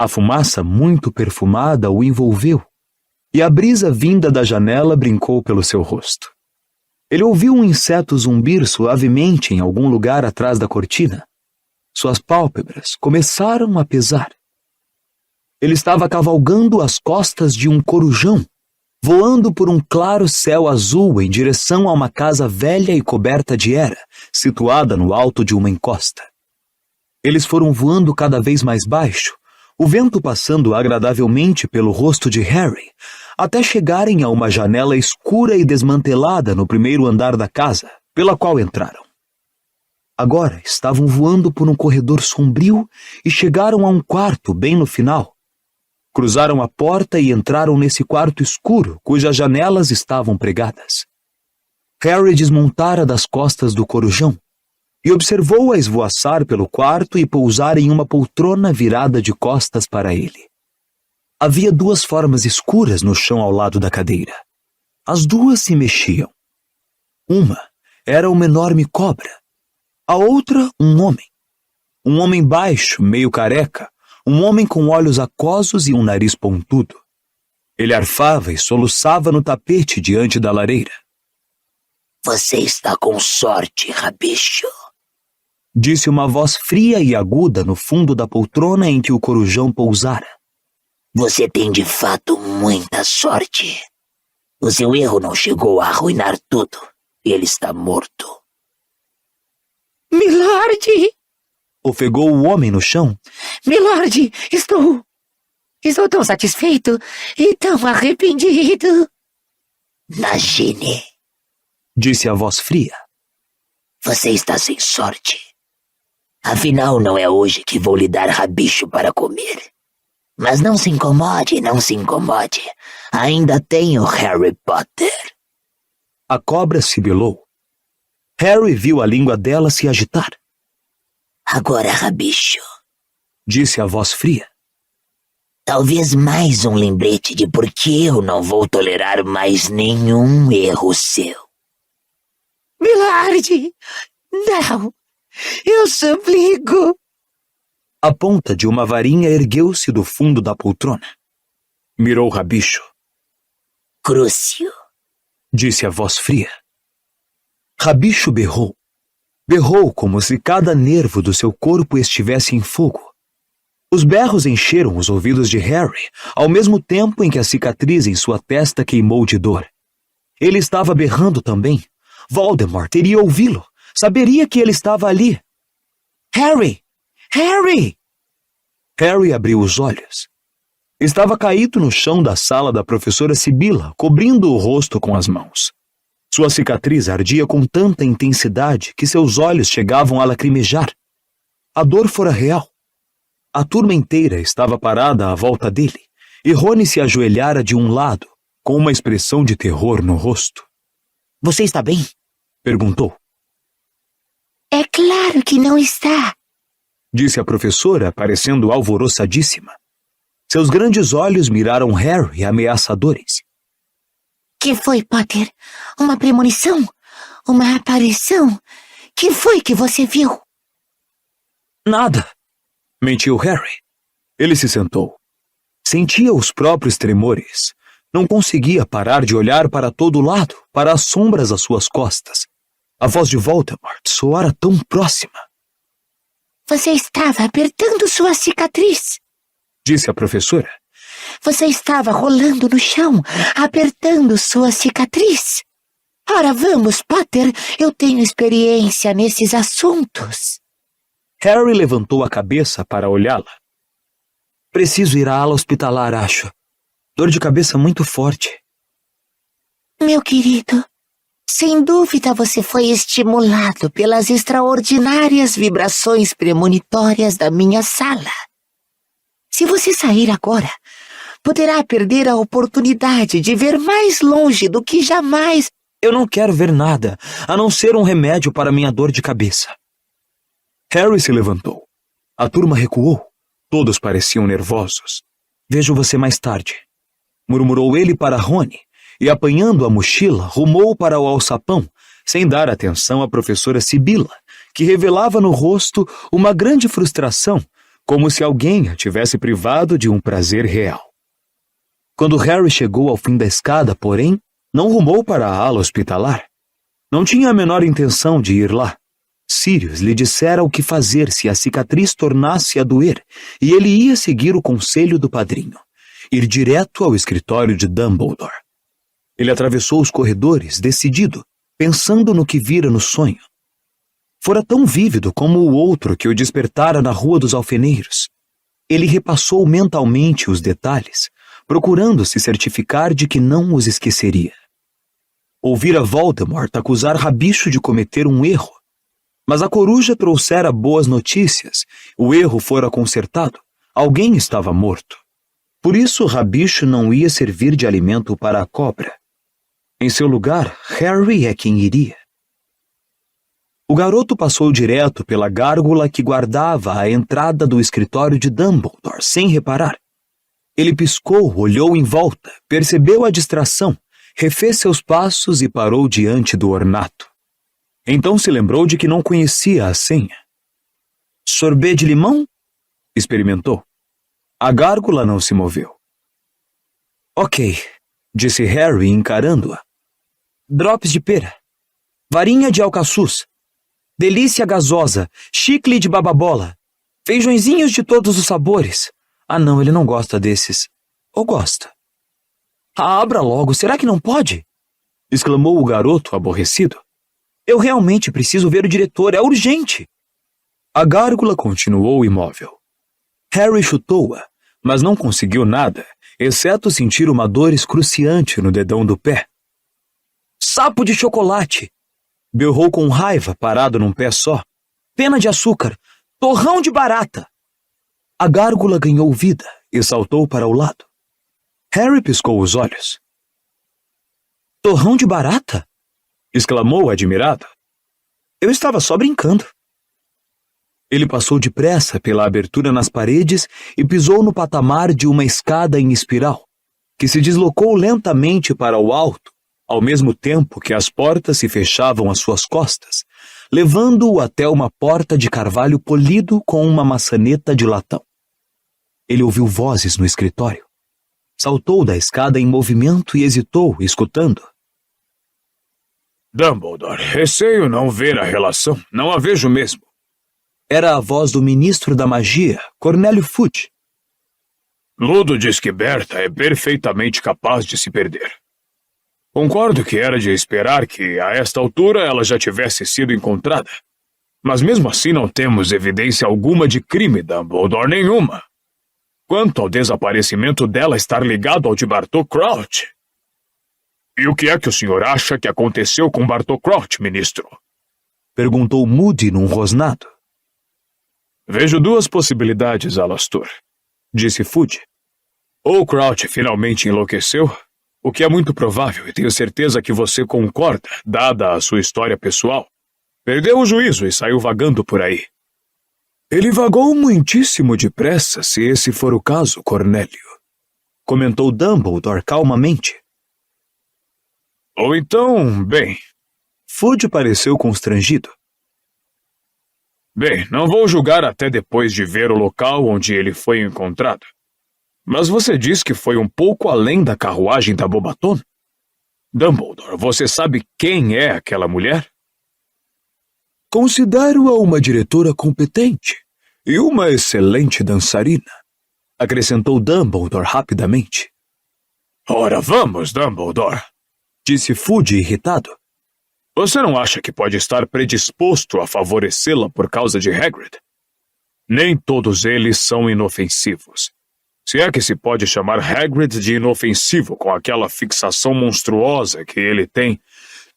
A fumaça muito perfumada o envolveu, e a brisa vinda da janela brincou pelo seu rosto. Ele ouviu um inseto zumbir suavemente em algum lugar atrás da cortina. Suas pálpebras começaram a pesar. Ele estava cavalgando as costas de um corujão, voando por um claro céu azul em direção a uma casa velha e coberta de era, situada no alto de uma encosta. Eles foram voando cada vez mais baixo, o vento passando agradavelmente pelo rosto de Harry, até chegarem a uma janela escura e desmantelada no primeiro andar da casa, pela qual entraram. Agora estavam voando por um corredor sombrio e chegaram a um quarto bem no final. Cruzaram a porta e entraram nesse quarto escuro, cujas janelas estavam pregadas. Harry desmontara das costas do corujão e observou-a esvoaçar pelo quarto e pousar em uma poltrona virada de costas para ele. Havia 2 formas escuras no chão ao lado da cadeira. As 2 se mexiam. Uma era uma enorme cobra. A outra, um homem. Um homem baixo, meio careca, um homem com olhos aquosos e um nariz pontudo. Ele arfava e soluçava no tapete diante da lareira. Você está com sorte, Rabicho. Disse uma voz fria e aguda no fundo da poltrona em que o corujão pousara. Você tem de fato muita sorte. O seu erro não chegou a arruinar tudo. Ele está morto. Milord! Ofegou o homem no chão. Milord, estou tão satisfeito e tão arrependido. Nagini, Disse a voz fria. você está sem sorte. Afinal, não é hoje que vou lhe dar rabicho para comer. Mas não se incomode, não se incomode. Ainda tenho Harry Potter. A cobra sibilou. Harry viu a língua dela se agitar. Agora, rabicho, Disse a voz fria. talvez mais um lembrete de por que eu não vou tolerar mais nenhum erro seu. Milord, não, eu suplico. A ponta de uma varinha ergueu-se do fundo da poltrona. Mirou Rabicho. Crucio, Disse a voz fria. Rabicho berrou. Berrou como se cada nervo do seu corpo estivesse em fogo. Os berros encheram os ouvidos de Harry, ao mesmo tempo em que a cicatriz em sua testa queimou de dor. Ele estava berrando também. Voldemort iria ouvi-lo. Saberia que ele estava ali. Harry! Harry! Harry abriu os olhos. Estava caído no chão da sala da professora Sibila, cobrindo o rosto com as mãos. Sua cicatriz ardia com tanta intensidade que seus olhos chegavam a lacrimejar. A dor fora real. A turma inteira estava parada à volta dele, e Rony se ajoelhara de um lado, com uma expressão de terror no rosto. Você está bem? Perguntou. É claro que não está. Disse a professora, parecendo alvoroçadíssima. Seus grandes olhos miraram Harry ameaçadores. Que foi, Potter? Uma premonição? Uma aparição? Que foi que você viu? Nada, mentiu Harry. Ele se sentou. Sentia os próprios tremores. Não conseguia parar de olhar para todo lado, para as sombras às suas costas. A voz de Voldemort soara tão próxima. Você estava apertando sua cicatriz. Disse a professora. Você estava rolando no chão, apertando sua cicatriz. Ora, vamos, Potter, eu tenho experiência nesses assuntos. Harry levantou a cabeça para olhá-la. Preciso ir à ala hospitalar, acho. Dor de cabeça muito forte. Meu querido, sem dúvida você foi estimulado pelas extraordinárias vibrações premonitórias da minha sala. Se você sair agora, poderá perder a oportunidade de ver mais longe do que jamais. Eu não quero ver nada, a não ser um remédio para minha dor de cabeça. Harry se levantou. A turma recuou. Todos pareciam nervosos. Vejo você mais tarde, murmurou ele para Rony, e apanhando a mochila, rumou para o alçapão, sem dar atenção à professora Sibila, que revelava no rosto uma grande frustração, como se alguém a tivesse privado de um prazer real. Quando Harry chegou ao fim da escada, porém, não rumou para a ala hospitalar. Não tinha a menor intenção de ir lá. Sirius lhe dissera o que fazer se a cicatriz tornasse a doer, e ele ia seguir o conselho do padrinho, ir direto ao escritório de Dumbledore. Ele atravessou os corredores, decidido, pensando no que vira no sonho. Fora tão vívido como o outro que o despertara na Rua dos Alfeneiros. Ele repassou mentalmente os detalhes, procurando se certificar de que não os esqueceria. Ouvira Voldemort acusar Rabicho de cometer um erro, mas a coruja trouxera boas notícias. O erro fora consertado. Alguém estava morto. Por isso, Rabicho não ia servir de alimento para a cobra. Em seu lugar, Harry é quem iria. O garoto passou direto pela gárgula que guardava a entrada do escritório de Dumbledore, sem reparar. Ele piscou, olhou em volta, percebeu a distração, refez seus passos e parou diante do ornato. Então se lembrou de que não conhecia a senha. Sorbet de limão? Experimentou. A gárgula não se moveu. Ok, disse Harry encarando-a. Drops de pera. Varinha de alcaçuz. Delícia gasosa. Chicle de bababola. Feijõezinhos de todos os sabores. Ah não, ele não gosta desses. Ou gosta? Abra logo, será que não pode? Exclamou o garoto aborrecido. Eu realmente preciso ver o diretor, é urgente. A gárgula continuou imóvel. Harry chutou-a, mas não conseguiu nada, exceto sentir uma dor excruciante no dedão do pé. Sapo de chocolate! Berrou com raiva, parado num pé só. Pena de açúcar! Torrão de barata! A gárgula ganhou vida e saltou para o lado. Harry piscou os olhos. Torrão de barata? Exclamou admirado. Eu estava só brincando. Ele passou depressa pela abertura nas paredes e pisou no patamar de uma escada em espiral, que se deslocou lentamente para o alto, ao mesmo tempo que as portas se fechavam às suas costas, levando-o até uma porta de carvalho polido com uma maçaneta de latão. Ele ouviu vozes no escritório. Saltou da escada em movimento e hesitou, escutando. Dumbledore, receio não ver a relação. Não a vejo mesmo. Era a voz do ministro da magia, Cornélio Fudge. Ludo diz que Berta é perfeitamente capaz de se perder. Concordo que era de esperar que, a esta altura, ela já tivesse sido encontrada. Mas mesmo assim não temos evidência alguma de crime, Dumbledore, nenhuma. Quanto ao desaparecimento dela estar ligado ao de Bartô Crouch. E o que é que o senhor acha que aconteceu com Bartô Crouch, ministro? Perguntou Moody num rosnado. Vejo duas possibilidades, Alastor, disse Fudge. Ou Crouch finalmente enlouqueceu, o que é muito provável e tenho certeza que você concorda, dada a sua história pessoal. Perdeu o juízo e saiu vagando por aí. Ele vagou muitíssimo depressa, se esse for o caso, Cornélio, comentou Dumbledore calmamente. Ou então, bem... Fudge pareceu constrangido. Bem, não vou julgar até depois de ver o local onde ele foi encontrado. Mas você diz que foi um pouco além da carruagem da Bobaton? Dumbledore, você sabe quem é aquela mulher? Considero-a uma diretora competente e uma excelente dançarina, acrescentou Dumbledore rapidamente. Ora, vamos, Dumbledore, disse Fudge irritado. Você não acha que pode estar predisposto a favorecê-la por causa de Hagrid? Nem todos eles são inofensivos. Se é que se pode chamar Hagrid de inofensivo com aquela fixação monstruosa que ele tem.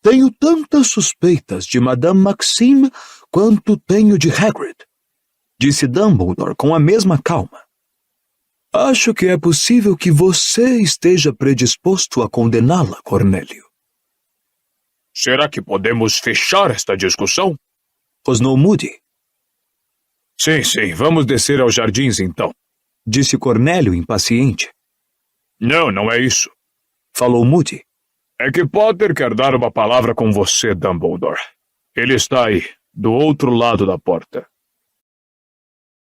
Tenho tantas suspeitas de Madame Maxime quanto tenho de Hagrid, disse Dumbledore com a mesma calma. Acho que é possível que você esteja predisposto a condená-la, Cornélio. Será que podemos fechar esta discussão? Rosnou Moody. Sim, vamos descer aos jardins então, disse Cornélio impaciente. Não é isso, falou Moody. É que Potter quer dar uma palavra com você, Dumbledore. Ele está aí, do outro lado da porta.